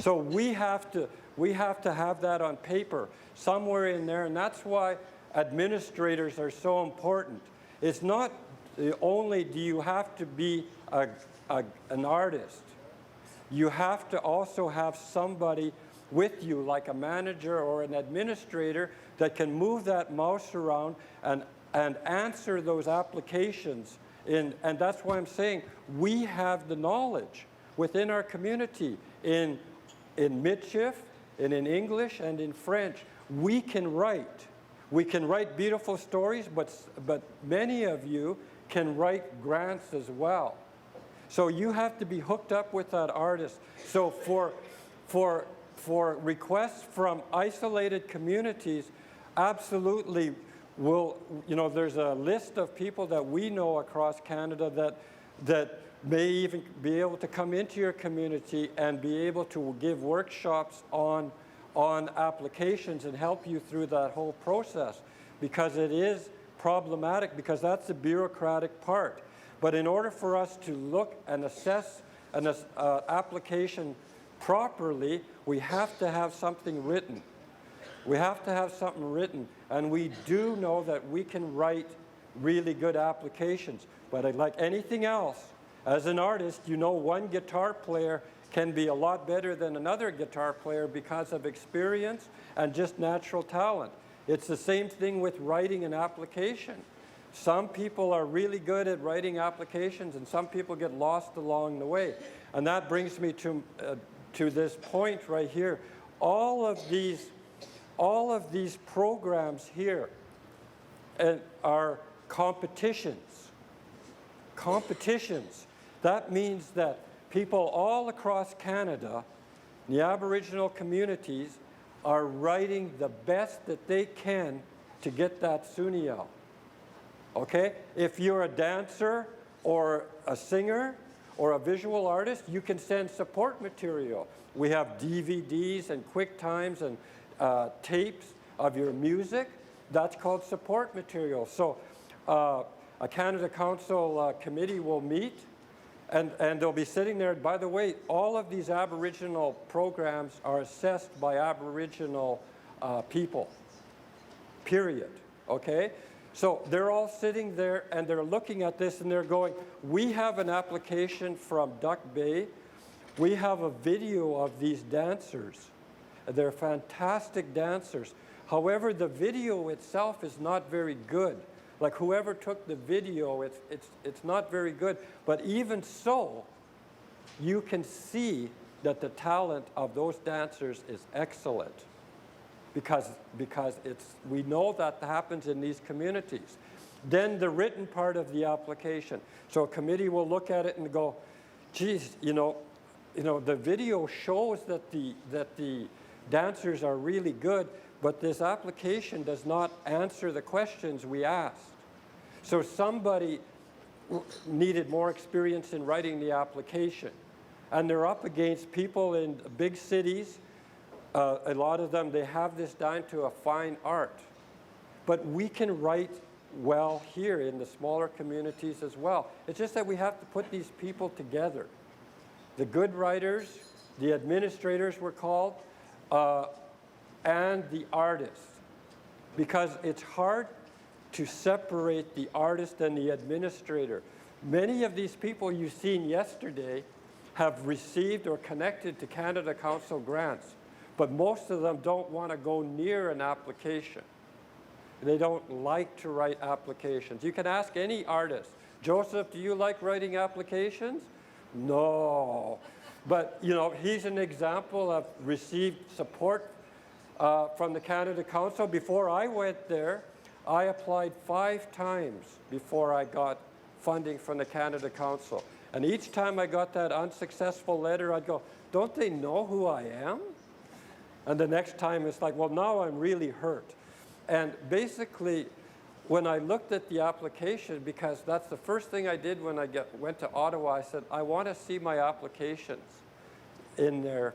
So we have to have that on paper somewhere in there, and that's why administrators are so important. It's not only do you have to be an artist, you have to also have somebody with you, like a manager or an administrator, that can move that mouse around and answer those applications. And that's why I'm saying we have the knowledge within our community in Michif, and in English and in French. we can write. We can write beautiful stories, but many of you can write grants as well. So you have to be hooked up with that artist. So for requests from isolated communities, absolutely there's a list of people that we know across Canada that may even be able to come into your community and be able to give workshops on applications and help you through that whole process, because it is problematic, because that's the bureaucratic part. But in order for us to look and assess an application properly, we have to have something written. We have to have something written, and we do know that we can write really good applications. But like anything else, as an artist, one guitar player can be a lot better than another guitar player because of experience and just natural talent. It's the same thing with writing an application. Some people are really good at writing applications, and some people get lost along the way. And that brings me to this point right here. All of these programs here are competitions. Competitions. That means that people all across Canada, the Aboriginal communities, are writing the best that they can to get that SUNYL. Okay? If you're a dancer or a singer or a visual artist, you can send support material. We have DVDs and QuickTimes and tapes of your music. That's called support material. So a Canada Council committee will meet, and they'll be sitting there. By the way, all of these Aboriginal programs are assessed by Aboriginal people, period, okay? So they're all sitting there, and they're looking at this, and they're going, we have an application from Duck Bay. We have a video of these dancers. They're fantastic dancers. However, the video itself is not very good. Like whoever took the video, it's not very good. But even so, you can see that the talent of those dancers is excellent, because we know that happens in these communities. Then the written part of the application. So a committee will look at it and go, geez, the video shows that the dancers are really good, but this application does not answer the questions we asked. So somebody needed more experience in writing the application. And they're up against people in big cities. A lot of them, they have this down to a fine art. But we can write well here in the smaller communities as well. It's just that we have to put these people together. The good writers, the administrators were called, and the artists. Because it's hard to separate the artist and the administrator. Many of these people you've seen yesterday have received or connected to Canada Council grants, but most of them don't want to go near an application. They don't like to write applications. You can ask any artist, Joseph, do you like writing applications? No. But, he's an example of received support from the Canada Council. Before I went there, I applied 5 times before I got funding from the Canada Council. And each time I got that unsuccessful letter, I'd go, don't they know who I am? And the next time it's like, well, now I'm really hurt. And basically, when I looked at the application, because that's the first thing I did when I went to Ottawa, I said, I want to see my applications in their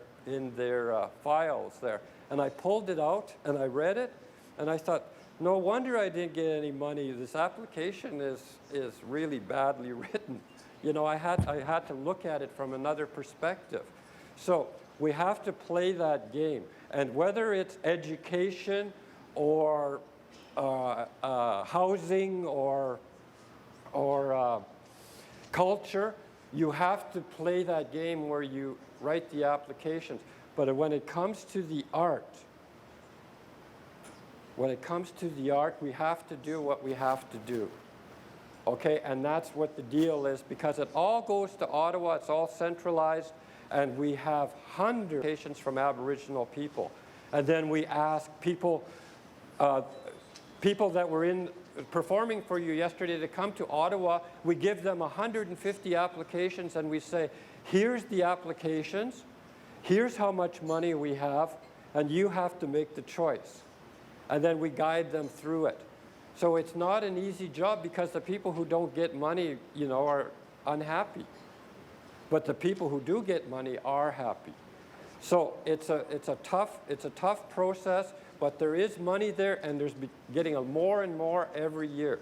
files there. And I pulled it out, and I read it, and I thought, no wonder I didn't get any money. This application is really badly written. I had to look at it from another perspective. So we have to play that game. And whether it's education or housing or culture, you have to play that game where you write the applications. But when it comes to the art, we have to do what we have to do. Okay, and that's what the deal is, because it all goes to Ottawa, it's all centralized, and we have hundreds of applications from Aboriginal people. And then we ask people that were performing for you yesterday to come to Ottawa. We give them 150 applications and we say, here's the applications, here's how much money we have, and you have to make the choice. And then we guide them through it. So it's not an easy job because the people who don't get money, are unhappy. But the people who do get money are happy. So it's a tough process, but there is money there, and there's getting more and more every year.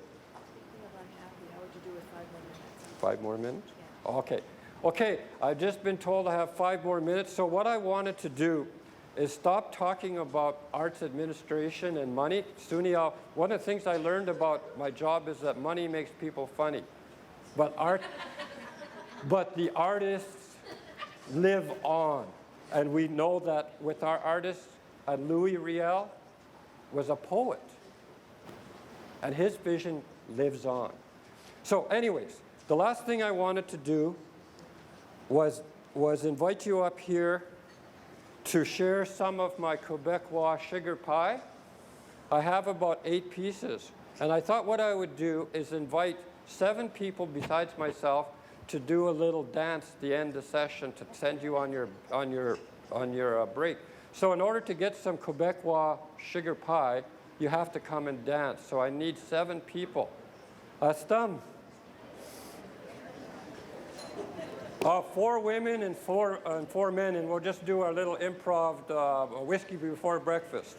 How would you do with 5 more minutes? 5 more minutes? Yeah. Okay, I've just been told I have 5 more minutes. So what I wanted to do is stop talking about arts administration and money. Sunia, one of the things I learned about my job is that money makes people funny. But the artists live on. And we know that with our artists, Louis Riel was a poet. And his vision lives on. So anyways, the last thing I wanted to do was invite you up here to share some of my Quebecois sugar pie. I have about 8 pieces. And I thought what I would do is invite 7 people besides myself to do a little dance at the end of the session to send you on your break. So in order to get some Quebecois sugar pie, you have to come and dance. So I need 7 people. Stum. 4 women and 4 men, and we'll just do our little improv whiskey before breakfast.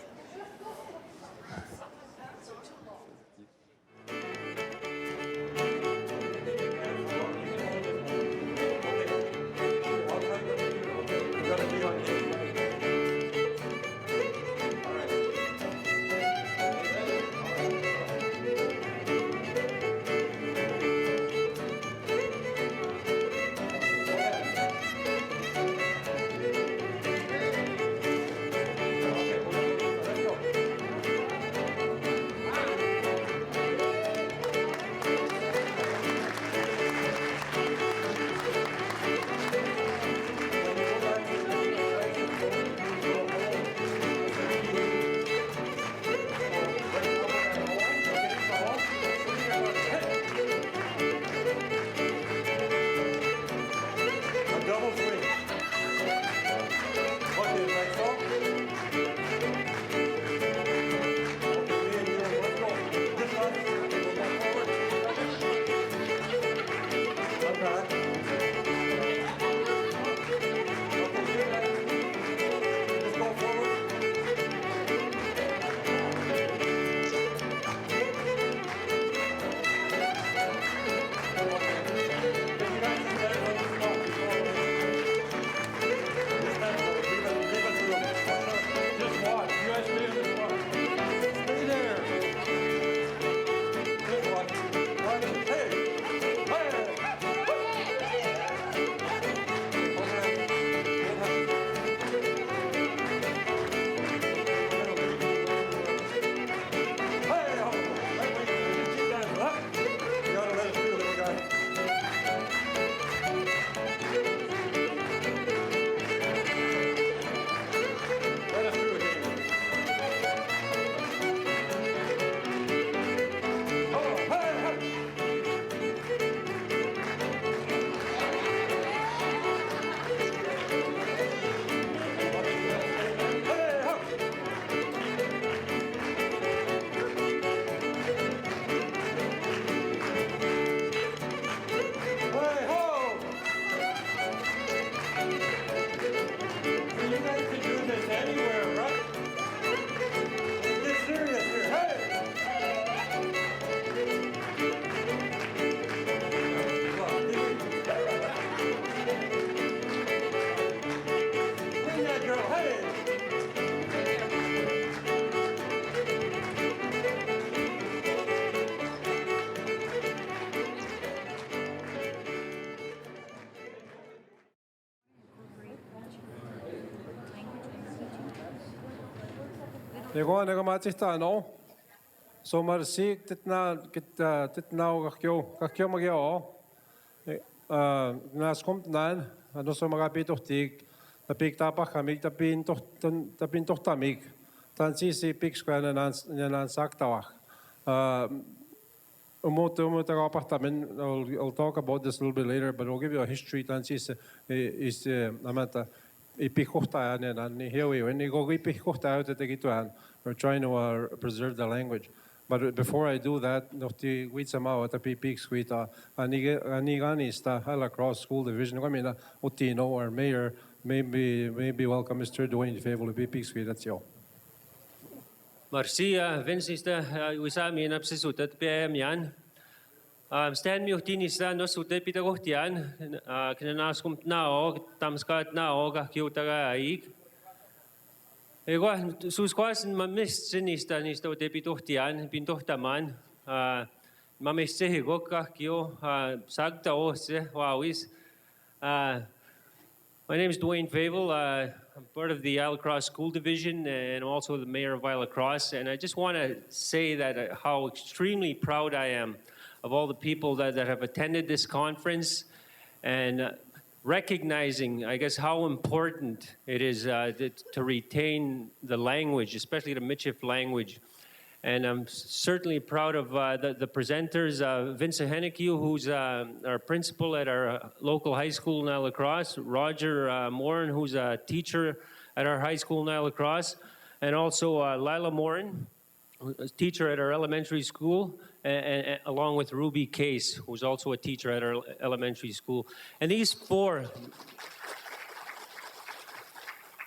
내가 맞았다 너. 소마르식 titnaw kakyo magyo. Nas komt nan, ano so mga pitohtig Tapik tapachamig, tapin tohtamig. Tansisi pikskwa nan saktawach. I'll talk about this a little bit later, but I'll give you a history. Tansis is amata ipikohta and here we when you go ipikohta out at the we're trying to preserve the language. But before I do that, noti witsamao at the piksquita aniganista Ile-a-Crosse School Division. I mean, Otino or Mayor, maybe welcome Mr. Dwayne Favor to piksquita. That's you. Marcia, Vincista, Usami and Absisutat Piamian. Stan Mutinista, no Sutepita Gotian, Kanaskum now, Tamskat now, Gakiutaga Ig. Ego, Susquas and Mamis Sinista, Nisto Depitotian, Pintohtaman, Mamis Sehigo, Kakio, Sagta Ose, Wawis. My name is Dwayne Favel. I'm part of the Ile-a-Crosse School Division and also the mayor of Ile-a-Crosse. And I just want to say that how extremely proud I am of all the people that have attended this conference and recognizing, I guess, how important it is to retain the language, especially the Michif language. And I'm certainly proud of the presenters, Vincent Hennekew, who's our principal at our local high school in Ile-a-Crosse, Roger Morin, who's a teacher at our high school in Ile-a-Crosse, and also Lila Morin, a teacher at our elementary school, and along with Ruby Case, who's also a teacher at our elementary school. And these four,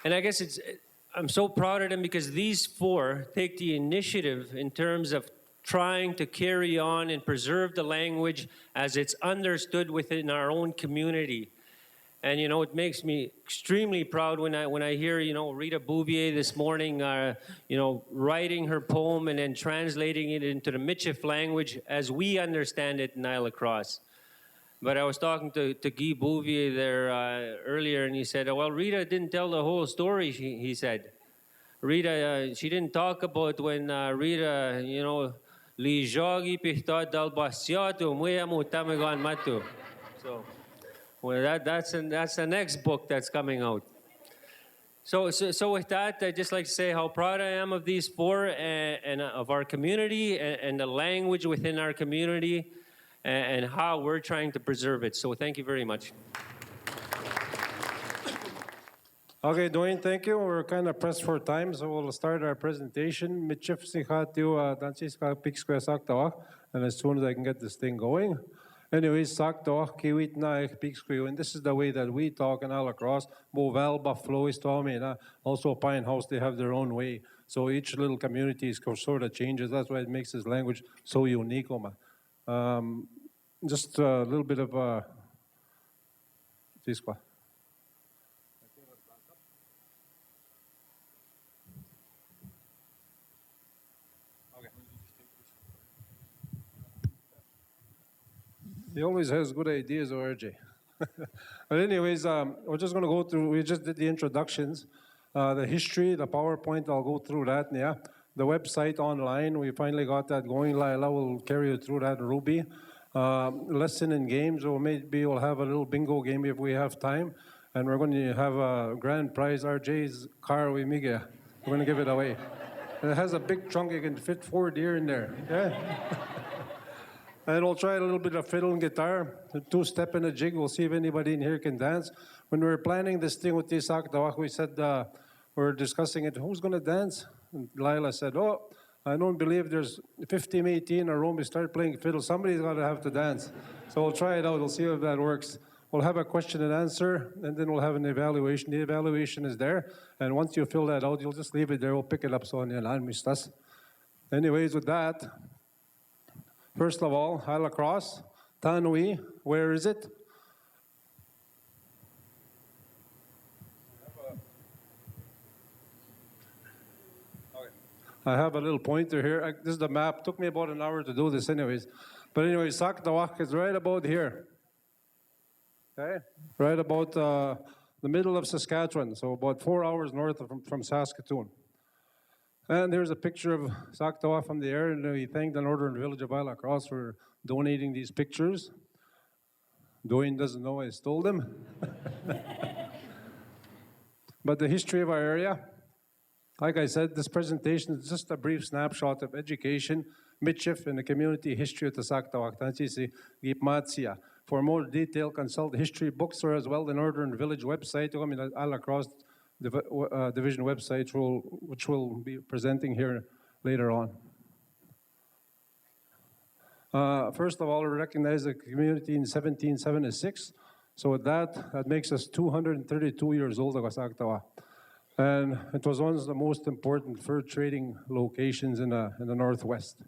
and I guess I'm so proud of them because these four take the initiative in terms of trying to carry on and preserve the language as it's understood within our own community. And, you know, it makes me extremely proud when I hear, you know, Rita Bouvier this morning, you know, writing her poem and then translating it into the Michif language as we understand it in Ile-a-Crosse. But I was talking to Guy Bouvier there earlier, and he said, well, Rita didn't tell the whole story, he said. Rita, she didn't talk about when Rita, you know, li jogi pihta dal basiato muya mutamagan matu. So, well, that's the next book that's coming out. So with that, I'd just like to say how proud I am of these four and of our community and the language within our community and how we're trying to preserve it. So thank you very much. Okay, Dwayne, thank you. We're kind of pressed for time, so we'll start our presentation. Michif Sihatiu Dansiska Pixque Saktawa, and as soon as I can get this thing going. Anyways, Saktawa, Kiwit Naik Pixque, and this is the way that we talk in Ile-a-Crosse. Bovelba, Fleury, Stormina, also Pine House, they have their own way. So each little community sort of changes. That's why it makes this language so unique. Just a little bit of Tisqua. He always has good ideas, RJ. But anyways, we're just going to go through, we just did the introductions, the history, the PowerPoint, I'll go through that, yeah. The website online, we finally got that going. Lila will carry you through that, Ruby. Lesson and games, or maybe we'll have a little bingo game if we have time. And we're going to have a grand prize, RJ's car with Miguel. We're going to give it away. And it has a big trunk, you can fit 4 deer in there, yeah. And we'll try a little bit of fiddle and guitar, a 2-step and a jig. We'll see if anybody in here can dance. When we were planning this thing with Tisak Dawak, we said, we were discussing it, who's going to dance? And Lila said, oh, I don't believe there's 15, 18 in a room. We start playing fiddle. Somebody's got to have to dance. So we'll try it out. We'll see if that works. We'll have a question and answer, and then we'll have an evaluation. The evaluation is there. And once you fill that out, you'll just leave it there. We'll pick it up. So anyways, with that, first of all, Ile-a-Crosse, Tanui, where is it? I have a little pointer here. This is the map. Took me about an hour to do this anyways. But anyway, Saktawak is right about here. Okay? Right about the middle of Saskatchewan, so about 4 hours north from Saskatoon. And there's a picture of Saktawa from the air, and we thank the Northern Village of Ile-a-Crosse for donating these pictures. Dwayne doesn't know I stole them. But the history of our area, like I said, this presentation is just a brief snapshot of education, Michif, and the community history of the Saskatchewan Michif. For more detail, consult the history books or as well the Northern Village website, I mean, Ile-a-Crosse division website, which we'll be presenting here later on. First of all, we recognize the community in 1776. So with that makes us 232 years old, and it was one of the most important fur trading locations in the Northwest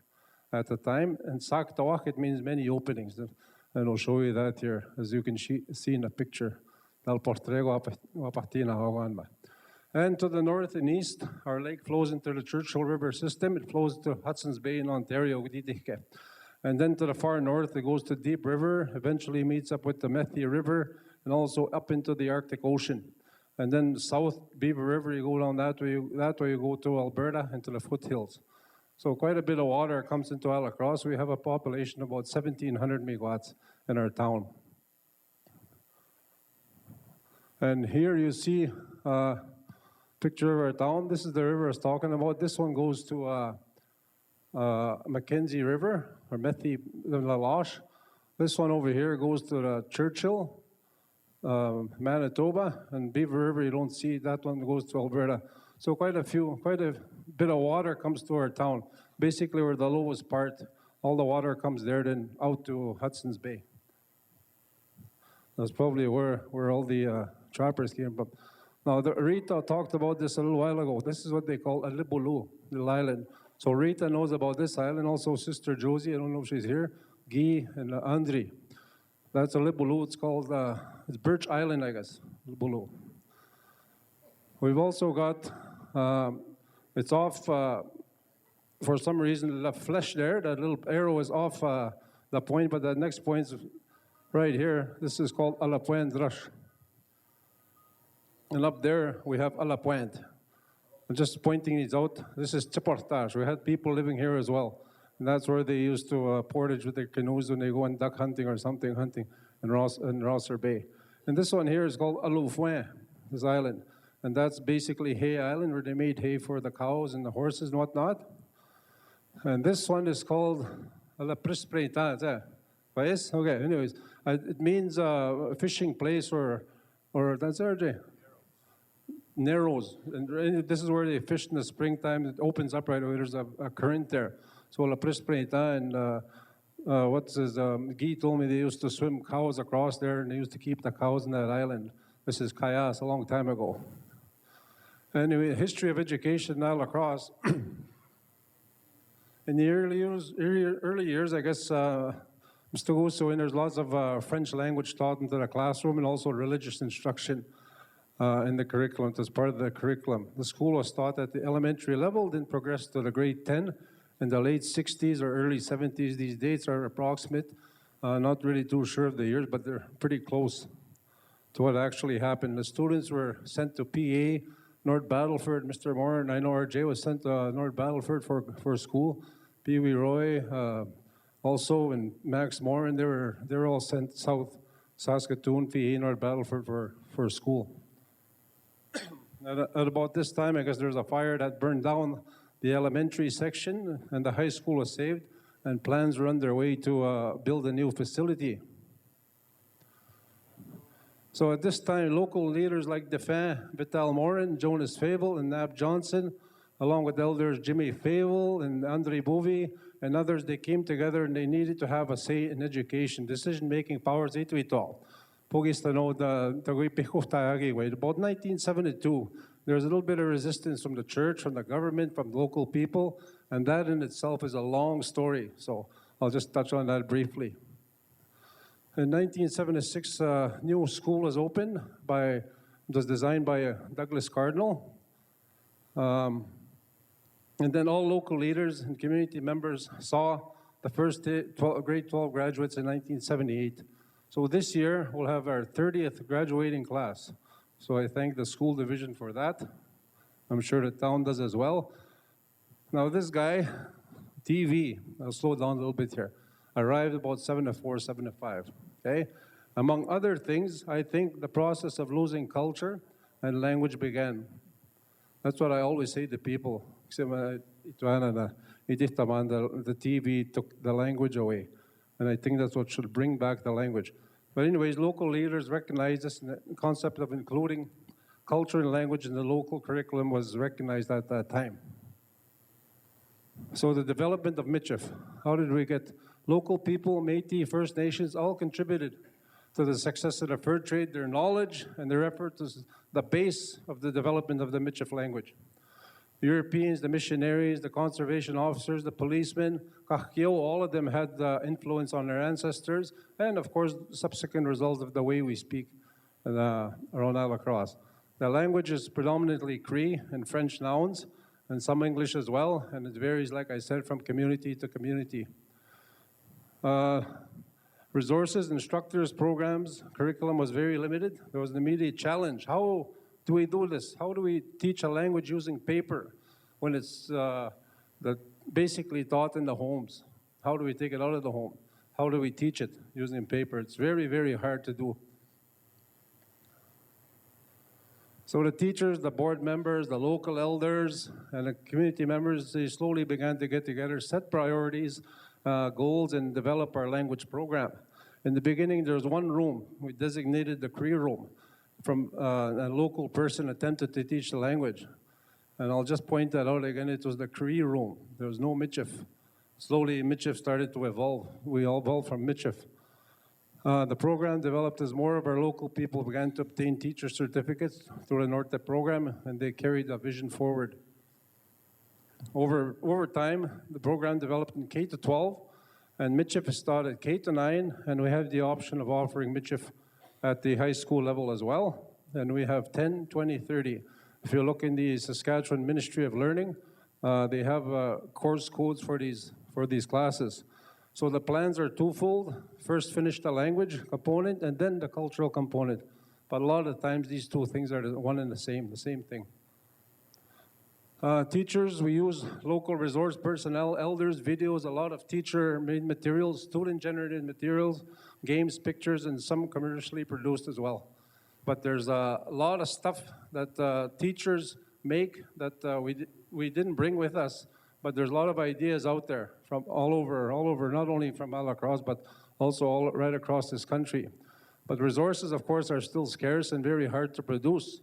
at the time. And Saskatchewan, it means many openings. And I'll show you that here, as you can see in the picture. And to the north and east, our lake flows into the Churchill River system. It flows to Hudson's Bay in Ontario. And then to the far north, it goes to Deep River, eventually meets up with the Métis River, and also up into the Arctic Ocean. And then south, Beaver River, you go down that way you go to Alberta and to the foothills. So quite a bit of water comes into Ile-a-Crosse. We have a population of about 1,700 megawatts in our town. And here you see a picture of our town. This is the river I was talking about. This one goes to Mackenzie River, or Métis Lalache. This one over here goes to the Churchill, Manitoba, and Beaver River, you don't see, that one goes to Alberta. So quite a bit of water comes to our town. Basically, we're the lowest part. All the water comes there, then out to Hudson's Bay. That's probably where all the trappers came from. Now, Rita talked about this a little while ago. This is what they call a Libulu, little island. So Rita knows about this island, also Sister Josie, I don't know if she's here, Guy and Andri. That's a Libulu, it's called, it's Birch Island, I guess, Libulu. We've also got, it's off, for some reason, the flesh there, that little arrow is off the point, but the next point's right here. This is called à la Pointe Rush. And up there, we have à la Pointe. I'm just pointing these out. This is Chiportage. We had people living here as well. And that's where they used to portage with their canoes when they go on duck hunting or something hunting in Rosser Bay. And this one here is called Aloufouin, this island. And that's basically Hay Island, where they made hay for the cows and the horses and whatnot. And this one is called La Prispreta. Yes? Okay, anyways. It means a fishing place or that's RJ? Narrows. And this is where they fish in the springtime. It opens up right away. There's a current there. So La Prispreta and Guy told me they used to swim cows across there and they used to keep the cows in that island. This is Kayas a long time ago. Anyway, history of education in Ile-a-Crosse. In the early years, I guess, Mr. Gusso, and there's lots of French language taught into the classroom and also religious instruction in the curriculum as part of the curriculum. The school was taught at the elementary level, then progressed to the grade 10 in the late 60s or early 70s. These dates are approximate, not really too sure of the years, but they're pretty close to what actually happened. The students were sent to PA, North Battleford. Mr. Morin, I know RJ was sent to North Battleford for school. Pee Wee Roy, also, and Max Morin, they were all sent south Saskatoon, PA, North Battleford for school. At about this time, I guess there was a fire that burned down the elementary section, and the high school was saved, and plans were underway to build a new facility. So at this time, local leaders like Defin, Vital Morin, Jonas Fable, and Nab Johnson, along with elders Jimmy Fable and Andre Bouvier and others, they came together and they needed to have a say in education. Decision-making powers, ito. About 1972, there was a little bit of resistance from the church, from the government, from local people, and that in itself is a long story. So I'll just touch on that briefly. In 1976, a new school was opened it was designed by Douglas Cardinal. And then all local leaders and community members saw the first grade 12 graduates in 1978. So this year, we'll have our 30th graduating class. So I thank the school division for that. I'm sure the town does as well. Now this guy, TV, I'll slow down a little bit here, arrived about 7 to 4, 7 to 5, okay? Among other things, I think the process of losing culture and language began. That's what I always say to people. The TV took the language away. And I think that's what should bring back the language. But anyways, local leaders recognized this, and the concept of including culture and language in the local curriculum was recognized at that time. So the development of Michif, how did we get local people, Métis, First Nations, all contributed to the success of the fur trade. Their knowledge and their effort is the base of the development of the Michif language. The Europeans, the missionaries, the conservation officers, the policemen, all of them had influence on their ancestors, and of course, subsequent results of the way we speak around Ile-a-Crosse. The language is predominantly Cree and French nouns, and some English as well, and it varies, like I said, from community to community. Resources, instructors, programs, curriculum was very limited. There was an immediate challenge. How do we do this? How do we teach a language using paper when it's basically taught in the homes? How do we take it out of the home? How do we teach it using paper? It's very, very hard to do. So the teachers, the board members, the local elders, and the community members, they slowly began to get together, set priorities, goals, and develop our language program. In the beginning, there was one room. We designated the Cree room. From a local person attempted to teach the language. And I'll just point that out again, it was the Cree room. There was no Michif. Slowly, Michif started to evolve. We all evolved from Michif. The program developed as more of our local people began to obtain teacher certificates through the Norte program, and they carried the vision forward. Over time, the program developed in K-12, and Michif is taught at K-9, and we have the option of offering Michif at the high school level as well. And we have 10, 20, 30. If you look in the Saskatchewan Ministry of Learning, they have course codes for these classes. So the plans are twofold. First, finish the language component, and then the cultural component. But a lot of times, these two things are one and the same thing. Teachers, we use local resource personnel, elders, videos, a lot of teacher-made materials, student-generated materials, games, pictures, and some commercially produced as well. But there's a lot of stuff that teachers make that we didn't bring with us, but there's a lot of ideas out there from all over, not only from Ile-a-Crosse, but also right across this country. But resources, of course, are still scarce and very hard to produce.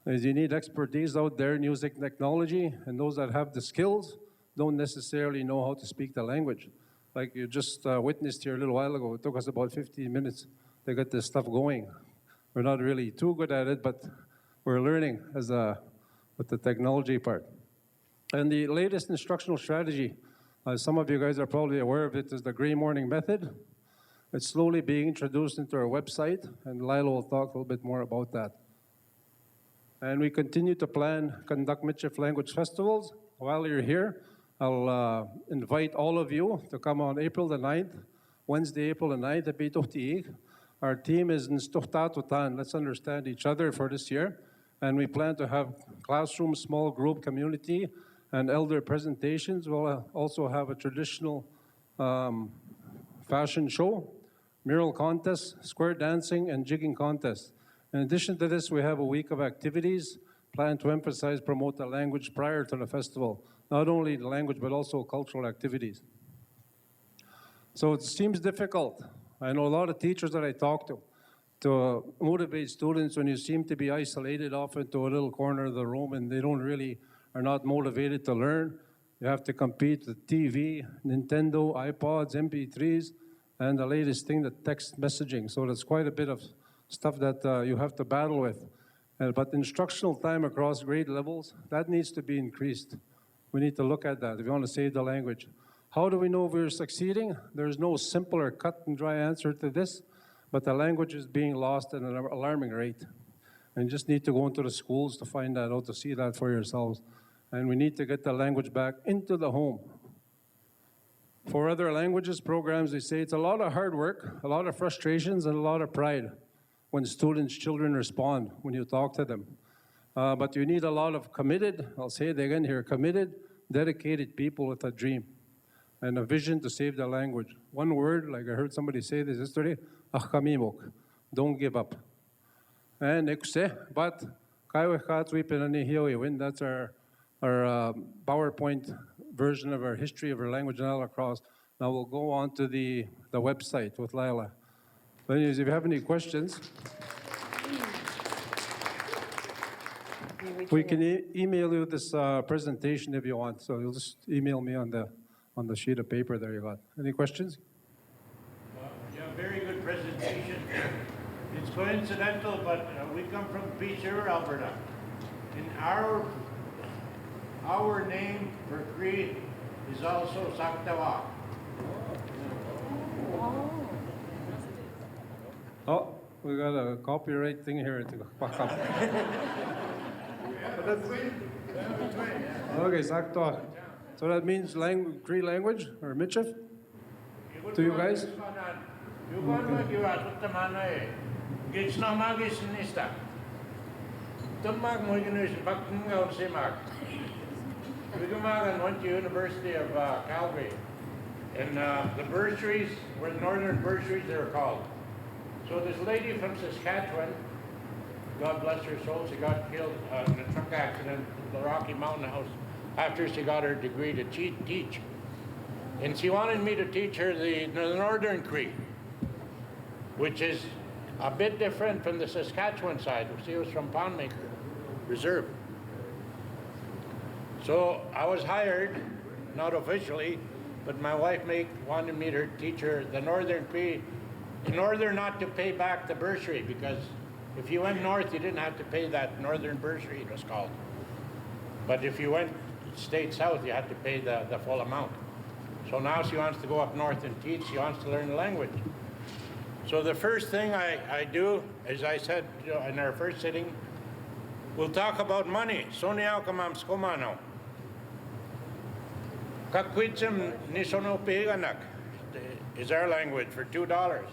As you need expertise out there in using technology, and those that have the skills don't necessarily know how to speak the language. Like you just witnessed here a little while ago, it took us about 15 minutes to get this stuff going. We're not really too good at it, but we're learning with the technology part. And the latest instructional strategy, some of you guys are probably aware of it, is the Gray Morning Method. It's slowly being introduced into our website, and Lila will talk a little bit more about that. And we continue to conduct Michif language festivals. While you're here, I'll invite all of you to come on April the 9th, Wednesday, April the 9th at Betochtiig. Our team is in Stochtatutan. Let's understand each other for this year. And we plan to have classroom, small group, community, and elder presentations. We'll also have a traditional fashion show, mural contest, square dancing, and jigging contest. In addition to this, we have a week of activities planned to emphasize, promote the language prior to the festival. Not only the language, but also cultural activities. So it seems difficult. I know a lot of teachers that I talk to motivate students when you seem to be isolated off into a little corner of the room and they are not motivated to learn. You have to compete with TV, Nintendo, iPods, MP3s, and the latest thing, the text messaging. So there's quite a bit of stuff that you have to battle with. But instructional time across grade levels, that needs to be increased. We need to look at that if you want to save the language. How do we know if we're succeeding? There's no simple or cut and dry answer to this, but the language is being lost at an alarming rate. And you just need to go into the schools to find that out, to see that for yourselves. And we need to get the language back into the home. For other languages programs, they say it's a lot of hard work, a lot of frustrations, and a lot of pride when students, children respond when you talk to them. But you need a lot of committed, I'll say it again here, committed, dedicated people with a dream and a vision to save the language. One word, like I heard somebody say this yesterday, achkamimok, don't give up. And ekuse, but That's our PowerPoint version of our history of our language in Ile-a-Crosse. Now we'll go on to the website with Lila. But anyways, if you have any questions, we can email you this presentation if you want. So you'll just email me on the sheet of paper there you got. Any questions? Yeah, very good presentation. It's coincidental, but we come from Peace River, Alberta. And our name for Cree is also Saktawa. Oh, we got a copyright thing here to back up. Okay, Saktawa. So that means Cree language or Michif to you guys? Went to University of Calgary, and the bursaries were the northern bursaries, they were called. So this lady from Saskatchewan, God bless her soul, she got killed in a truck accident at the Rocky Mountain House after she got her degree to teach. And she wanted me to teach her the Northern Cree, which is a bit different from the Saskatchewan side. She was from Poundmaker Reserve. So I was hired, not officially, but my wife wanted me to teach her the Northern Cree in order not to pay back the bursary, because if you went north, you didn't have to pay that Northern bursary, it was called. But if you stayed south, you had to pay the full amount. So now she wants to go up north and teach, she wants to learn the language. So the first thing I do, as I said in our first sitting, we'll talk about money. Sonia kamam skomano. Kakwitsum nisono peganak is our language for $2.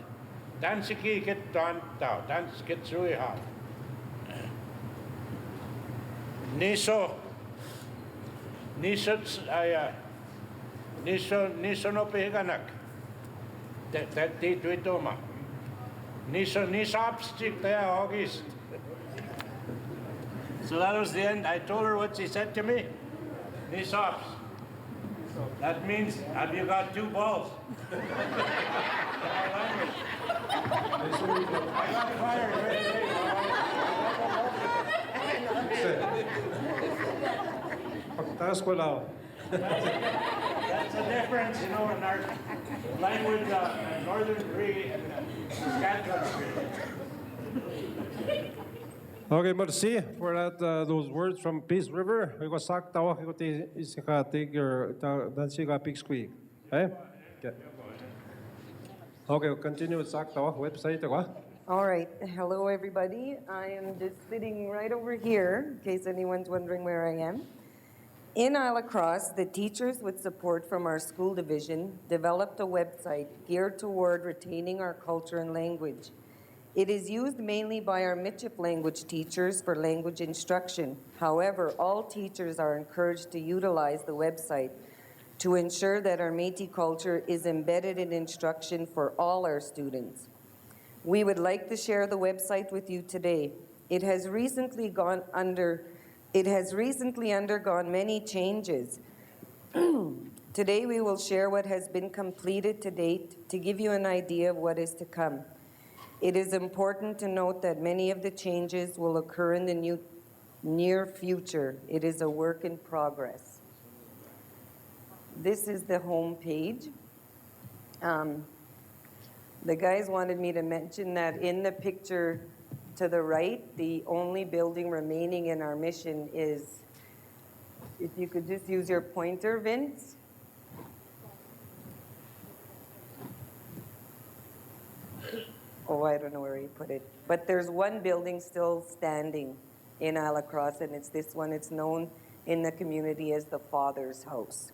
Dansiki kit don tau, dans kit suiha. Niso no peganak. That di tuitoma. Niso obstic there August. So that was the end. I told her what she said to me. Nisops. That means, have you got two balls? I got fired right away. That's the difference, in our language, Northern Cree and Saskatchewan Cree. Okay, merci for that, those words from Peace River. We got Saktawa, we got take your, that's you got Big Squeak. Okay? Okay, we'll continue with Saktawa website. All right. Hello, everybody. I am just sitting right over here, in case anyone's wondering where I am. In Ile-a-Crosse, the teachers, with support from our school division, developed a website geared toward retaining our culture and language. It is used mainly by our Michif language teachers for language instruction. However, all teachers are encouraged to utilize the website to ensure that our Métis culture is embedded in instruction for all our students. We would like to share the website with you today. It has recently undergone many changes. Today we will share what has been completed to date to give you an idea of what is to come. It is important to note that many of the changes will occur in the near future. It is a work in progress. This is the home page. The guys wanted me to mention that in the picture to the right, the only building remaining in our mission is, if you could just use your pointer, Vince. Oh, I don't know where he put it. But there's one building still standing in Ile-a-Crosse, and it's this one. It's known in the community as the Father's House.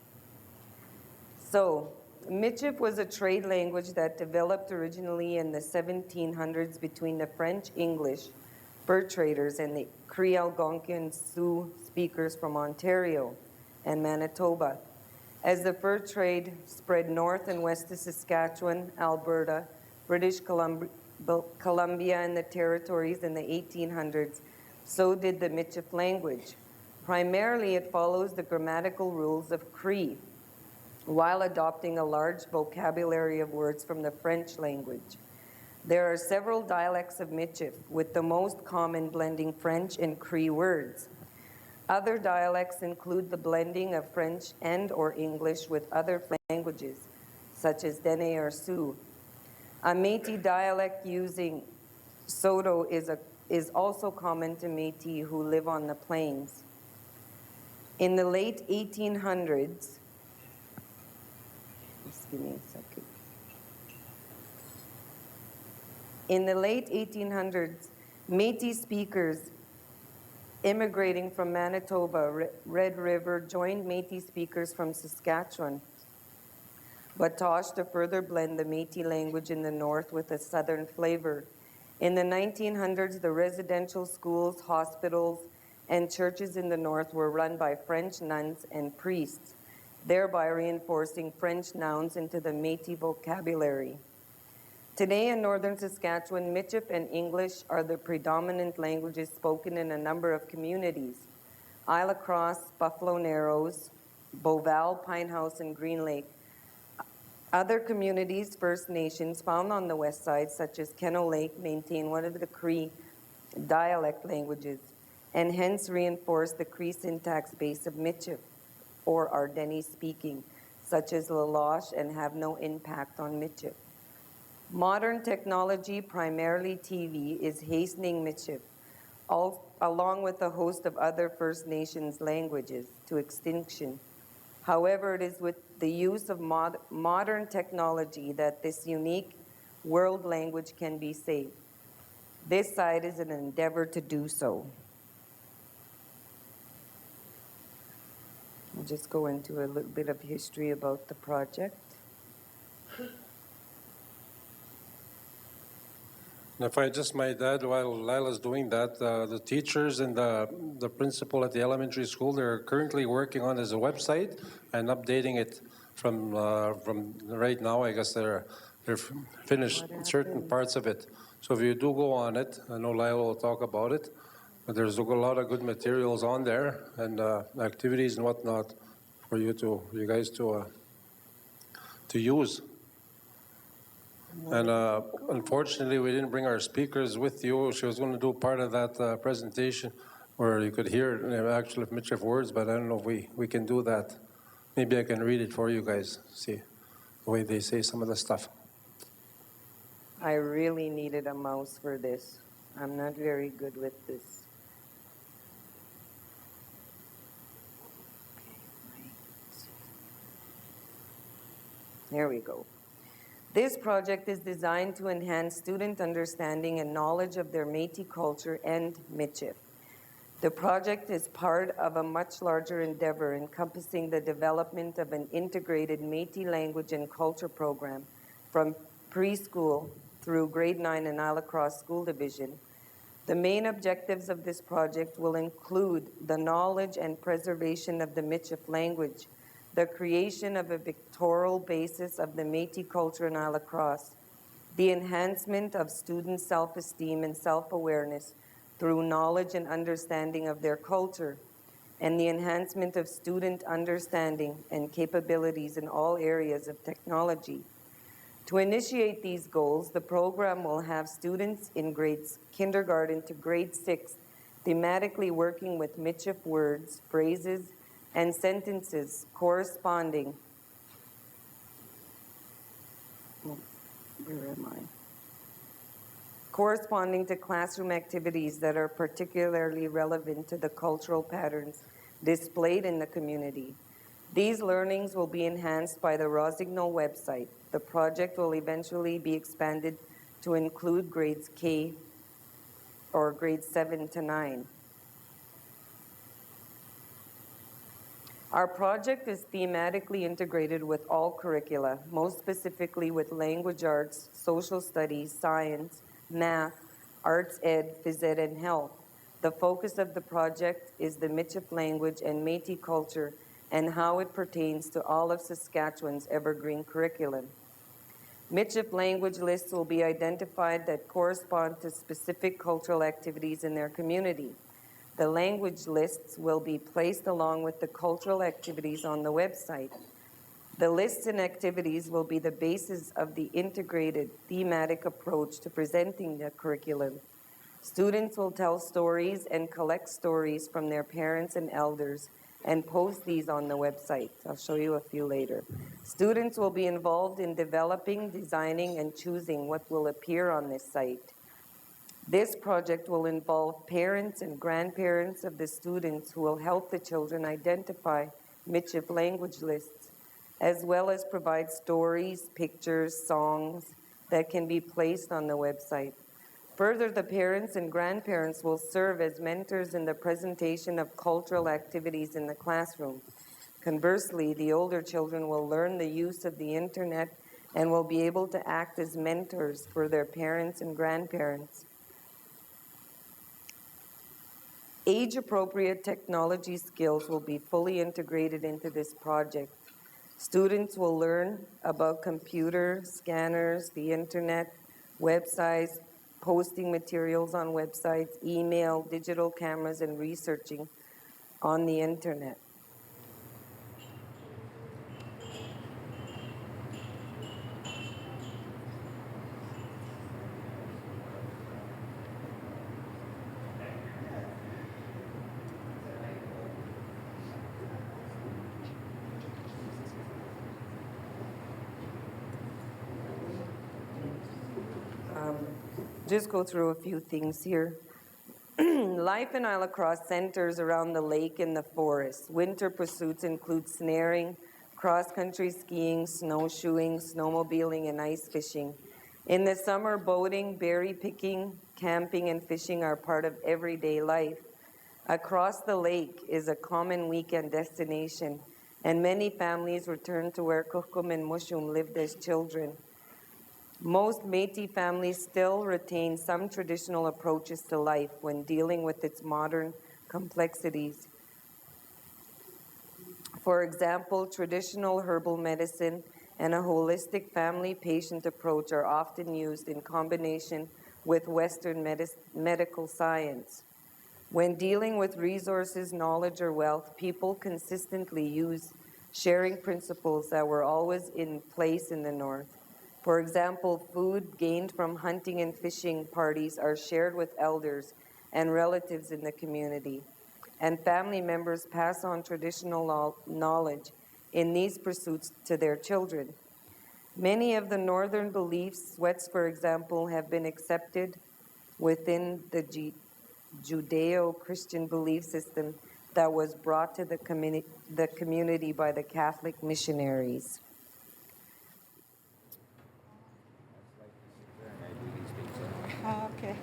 So, Michif was a trade language that developed originally in the 1700s between the French-English fur traders and the Cree Algonquin Sioux speakers from Ontario and Manitoba. As the fur trade spread north and west to Saskatchewan, Alberta, British Columbia, and the territories in the 1800s, So did the Michif language. Primarily, it follows the grammatical rules of Cree, while adopting a large vocabulary of words from the French language. There are several dialects of Michif, with the most common blending French and Cree words. Other dialects include the blending of French and/or English with other languages, such as Dene or Sioux. A Métis dialect using Soto is also common to Métis who live on the plains. In the late 1800s, just give me a second. In the late 1800s, Métis speakers immigrating from Manitoba, Red River, joined Métis speakers from Saskatchewan, Batoche to further blend the Métis language in the north with a southern flavor. In the 1900s, the residential schools, hospitals, and churches in the north were run by French nuns and priests, thereby reinforcing French nouns into the Métis vocabulary. Today in northern Saskatchewan, Michif and English are the predominant languages spoken in a number of communities: Ile-a-Crosse, Buffalo Narrows, Beauval, Pine House, and Green Lake. Other communities, First Nations, found on the west side, such as Kennel Lake, maintain one of the Cree dialect languages, and hence reinforce the Cree syntax base of Michif, or Ardeni speaking, such as Lalache, and have no impact on Michif. Modern technology, primarily TV, is hastening Michif, along with a host of other First Nations languages, to extinction. However, it is with the use of modern technology that this unique world language can be saved. This side is an endeavor to do so. I'll just go into a little bit of history about the project. If I just might add, while Lila's doing that, the teachers and the principal at the elementary school, they're currently working on his website and updating it from right now. I guess they're finished certain parts of it. So if you do go on it, I know Lila will talk about it, but there's a lot of good materials on there and activities and whatnot for you guys to use. And unfortunately, we didn't bring our speakers with you. She was going to do part of that presentation where you could hear actual Michif words, but I don't know if we can do that. Maybe I can read it for you guys, see the way they say some of the stuff. I really needed a mouse for this. I'm not very good with this. There we go. This project is designed to enhance student understanding and knowledge of their Métis culture and Michif. The project is part of a much larger endeavor encompassing the development of an integrated Métis language and culture program from preschool through grade 9 in Ile-a-Crosse School Division. The main objectives of this project will include the knowledge and preservation of the Michif language, the creation of a pictorial basis of the Métis culture in Ile-a-Crosse, the enhancement of student self-esteem and self-awareness through knowledge and understanding of their culture, and the enhancement of student understanding and capabilities in all areas of technology. To initiate these goals, the program will have students in grades kindergarten to grade 6 thematically working with Michif words, phrases, and sentences corresponding. Where am I? Corresponding to classroom activities that are particularly relevant to the cultural patterns displayed in the community. These learnings will be enhanced by the Rossignol website. The project will eventually be expanded to include grades K or grades 7 to 9. Our project is thematically integrated with all curricula, most specifically with language arts, social studies, science, math, arts ed, phys ed, and health. The focus of the project is the Michif language and Métis culture and how it pertains to all of Saskatchewan's evergreen curriculum. Michif language lists will be identified that correspond to specific cultural activities in their community. The language lists will be placed along with the cultural activities on the website. The lists and activities will be the basis of the integrated thematic approach to presenting the curriculum. Students will tell stories and collect stories from their parents and elders and post these on the website. I'll show you a few later. Students will be involved in developing, designing, and choosing what will appear on this site. This project will involve parents and grandparents of the students who will help the children identify Michif language lists, as well as provide stories, pictures, songs that can be placed on the website. Further, the parents and grandparents will serve as mentors in the presentation of cultural activities in the classroom. Conversely, the older children will learn the use of the internet and will be able to act as mentors for their parents and grandparents. Age-appropriate technology skills will be fully integrated into this project. Students will learn about computer, scanners, the internet, websites, posting materials on websites, email, digital cameras, and researching on the internet. Just go through a few things here. Life in Ile-a-Crosse centers around the lake and the forest. Winter pursuits include snaring, cross-country skiing, snowshoeing, snowmobiling, and ice fishing. In the summer, boating, berry picking, camping, and fishing are part of everyday life. Across the lake is a common weekend destination, and many families return to where Kukum and Mushum lived as children. Most Métis families still retain some traditional approaches to life when dealing with its modern complexities. For example, traditional herbal medicine and a holistic family patient approach are often used in combination with Western medical science. When dealing with resources, knowledge, or wealth, people consistently use sharing principles that were always in place in the North. For example, food gained from hunting and fishing parties are shared with elders and relatives in the community, and family members pass on traditional knowledge in these pursuits to their children. Many of the northern beliefs, sweats for example, have been accepted within the Judeo-Christian belief system that was brought to the community by the Catholic missionaries. Oh, okay.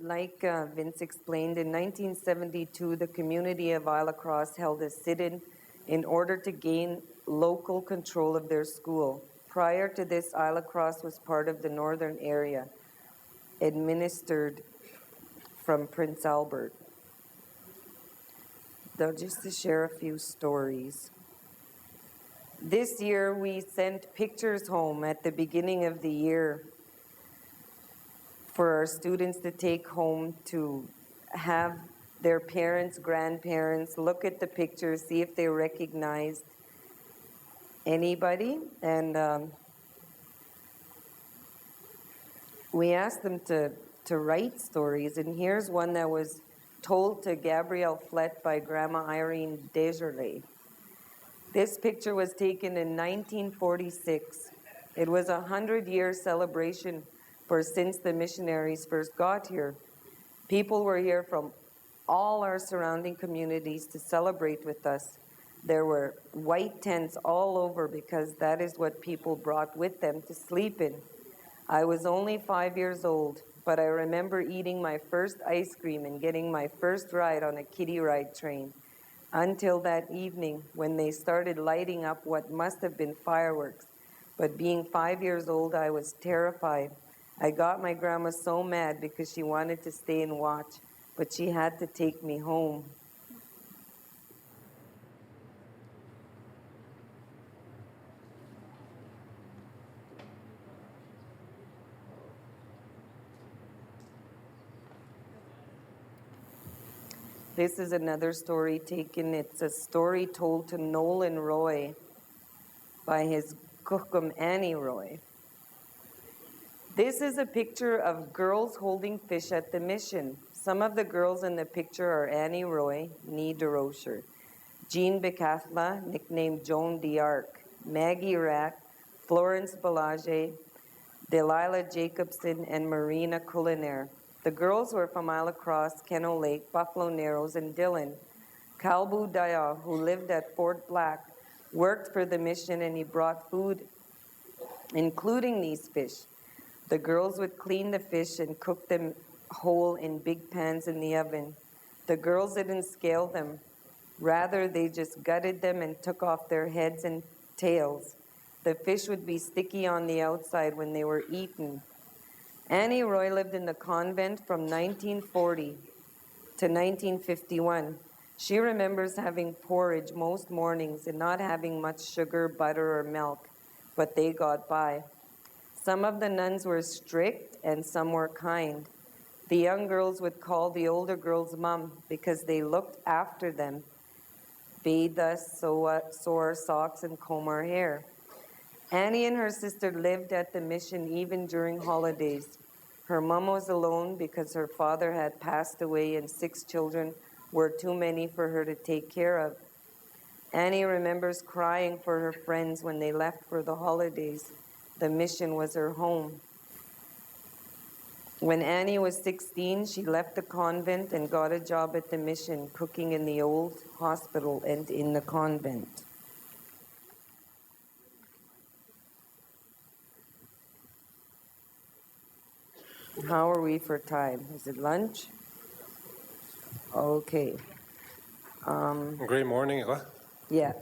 Like Vince explained, in 1972, the community of Ile-a-Crosse held a sit-in in order to gain local control of their school. Prior to this, Ile-a-Crosse was part of the northern area, administered from Prince Albert. Though just to share a few stories. This year, we sent pictures home at the beginning of the year for our students to take home to have their parents, grandparents look at the pictures, see if they recognized anybody. And we asked them to write stories. And here's one that was told to Gabriel by Grandma Irene Desjardins. This picture was taken in 1946. It was a 100-year celebration for since the missionaries first got here. People were here from all our surrounding communities to celebrate with us. There were white tents all over because that is what people brought with them to sleep in. I was only 5 years old, but I remember eating my first ice cream and getting my first ride on a kiddie ride train. Until that evening when they started lighting up what must have been fireworks. But being 5 years old, I was terrified. I got my grandma so mad because she wanted to stay and watch, but she had to take me home. This is another story taken. It's a story told to Nolan Roy by his kukum Annie Roy. This is a picture of girls holding fish at the mission. Some of the girls in the picture are Annie Roy, nee DeRocher, Jean Becathla, nicknamed Joan d'Arc, Maggie Rack, Florence Balaje, Delilah Jacobson, and Marina Culinaire. The girls were from Ile-a-Crosse, Kennel Lake, Buffalo Narrows, and Dillon. Kalbu Daya, who lived at Fort Black, worked for the mission, and he brought food, including these fish. The girls would clean the fish and cook them whole in big pans in the oven. The girls didn't scale them. Rather, they just gutted them and took off their heads and tails. The fish would be sticky on the outside when they were eaten. Annie Roy lived in the convent from 1940 to 1951. She remembers having porridge most mornings and not having much sugar, butter, or milk, but they got by. Some of the nuns were strict and some were kind. The young girls would call the older girls mum because they looked after them, bathed us, sew our socks, and comb our hair. Annie and her sister lived at the mission even during holidays. Her mom was alone because her father had passed away and 6 children were too many for her to take care of. Annie remembers crying for her friends when they left for the holidays. The mission was her home. When Annie was 16, she left the convent and got a job at the mission, cooking in the old hospital and in the convent. How are we for time? Is it lunch? Okay. Great morning, huh? Yeah.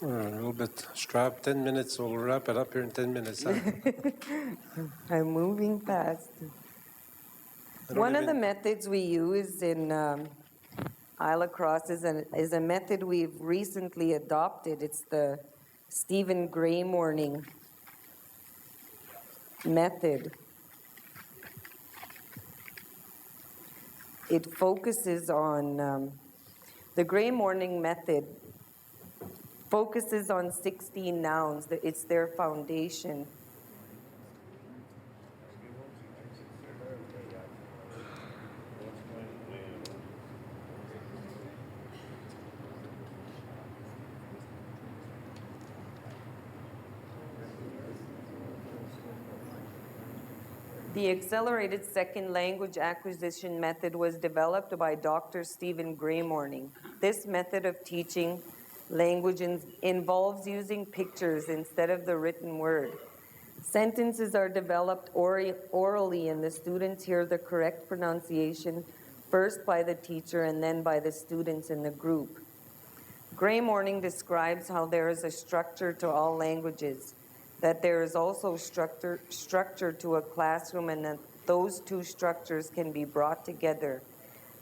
A little bit strapped. 10 minutes. We'll wrap it up here in 10 minutes. Huh? I'm moving fast. One of the methods we use in Ile-a-Crosse is a method we've recently adopted. It's the Stephen Gray morning method. It focuses on, the Gray morning method focuses on 16 nouns. It's their foundation. The accelerated second language acquisition method was developed by Dr. Stephen Gray Morning. This method of teaching language involves using pictures instead of the written word. Sentences are developed orally, and the students hear the correct pronunciation first by the teacher and then by the students in the group. Gray Morning describes how there is a structure to all languages, that there is also structure to a classroom, and that those two structures can be brought together.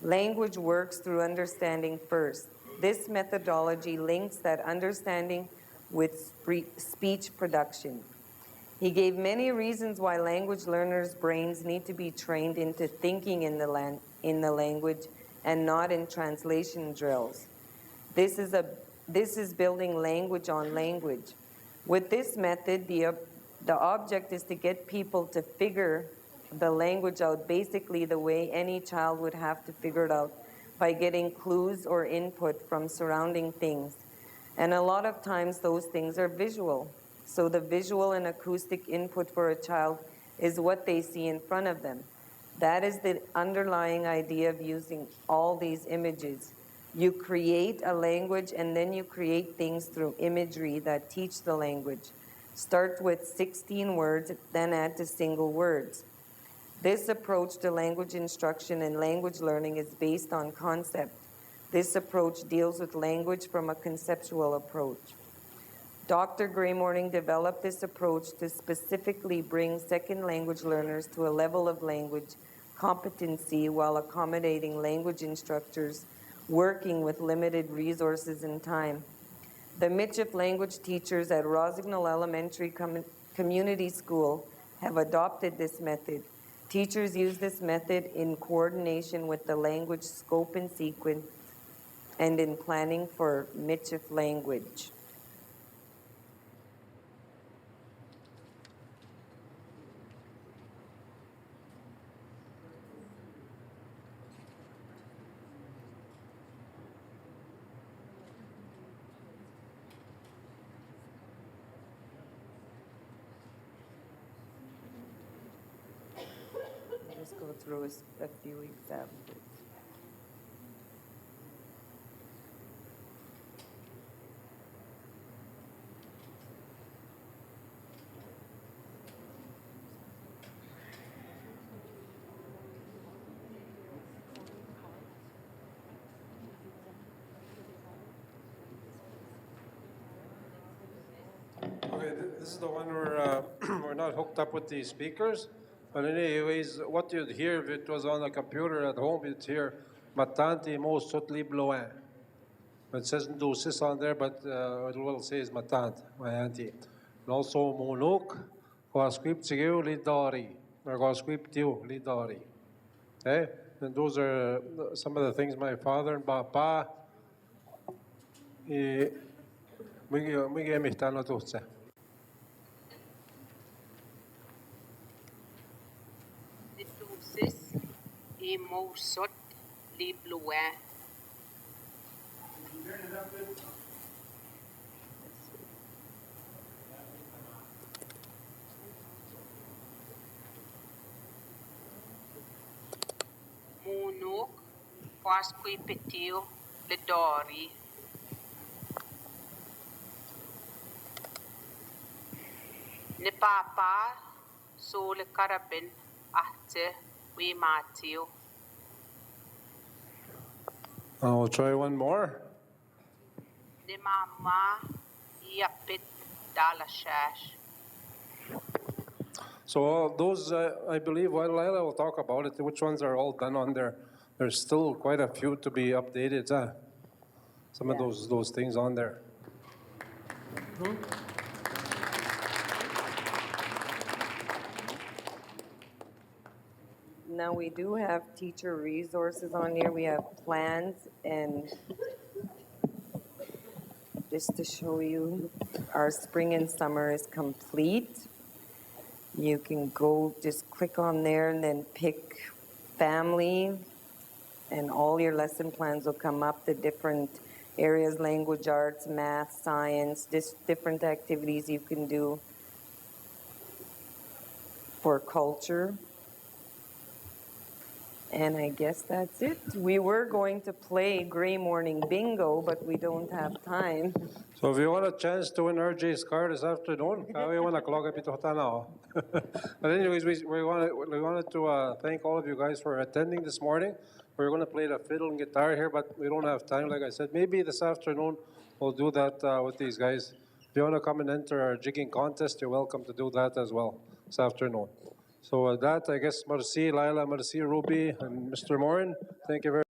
Language works through understanding first. This methodology links that understanding with speech production. He gave many reasons why language learners' brains need to be trained into thinking in the language and not in translation drills. This is building language on language. With this method, the object is to get people to figure the language out basically the way any child would have to figure it out, by getting clues or input from surrounding things. And a lot of times those things are visual. So the visual and acoustic input for a child is what they see in front of them. That is the underlying idea of using all these images. You create a language and then you create things through imagery that teach the language. Start with 16 words, then add to single words. This approach to language instruction and language learning is based on concept. This approach deals with language from a conceptual approach. Dr. Gray Morning developed this approach to specifically bring second language learners to a level of language competency while accommodating language instructors working with limited resources and time. The Michif language teachers at Rosignol Elementary Community School have adopted this method. Teachers use this method in coordination with the language scope and sequence and in planning for Michif language. Just go through a few examples. Okay, this is the one where we're not hooked up with the speakers. But anyways, what you'd hear if it was on a computer at home, you'd hear Matante mo sutli bloin. It says Ndosis on there, but it will say is Matante, my auntie. And also Monok, Kwasquiptiu Lidari, or Kwasquiptiu Lidari. Okay? And those are some of the things my father and Papa Ndosis e mo sot li bloin. Monok, Kwasquiptiu Lidari. Ne papa so le karabin ahte we matio. I'll try one more. Ne mama yapit dalashash. So all those, I believe, while Lila will talk about it, which ones are all done on there. There's still quite a few to be updated. Some of those things on there. Now we do have teacher resources on here. We have plans, and just to show you, our spring and summer is complete. You can go, just click on there and then pick family, and all your lesson plans will come up, the different areas, language arts, math, science, just different activities you can do for culture. And I guess that's it. We were going to play Gray Morning Bingo, but we don't have time. So if you want a chance to win RJ's car this afternoon, but anyways, we wanted to thank all of you guys for attending this morning. We're going to play the fiddle and guitar here, but we don't have time, like I said. Maybe this afternoon we'll do that with these guys. If you want to come and enter our jigging contest, you're welcome to do that as well this afternoon. So with that, I guess, merci Lila, merci Ruby, and Mr. Morin. Thank you very much.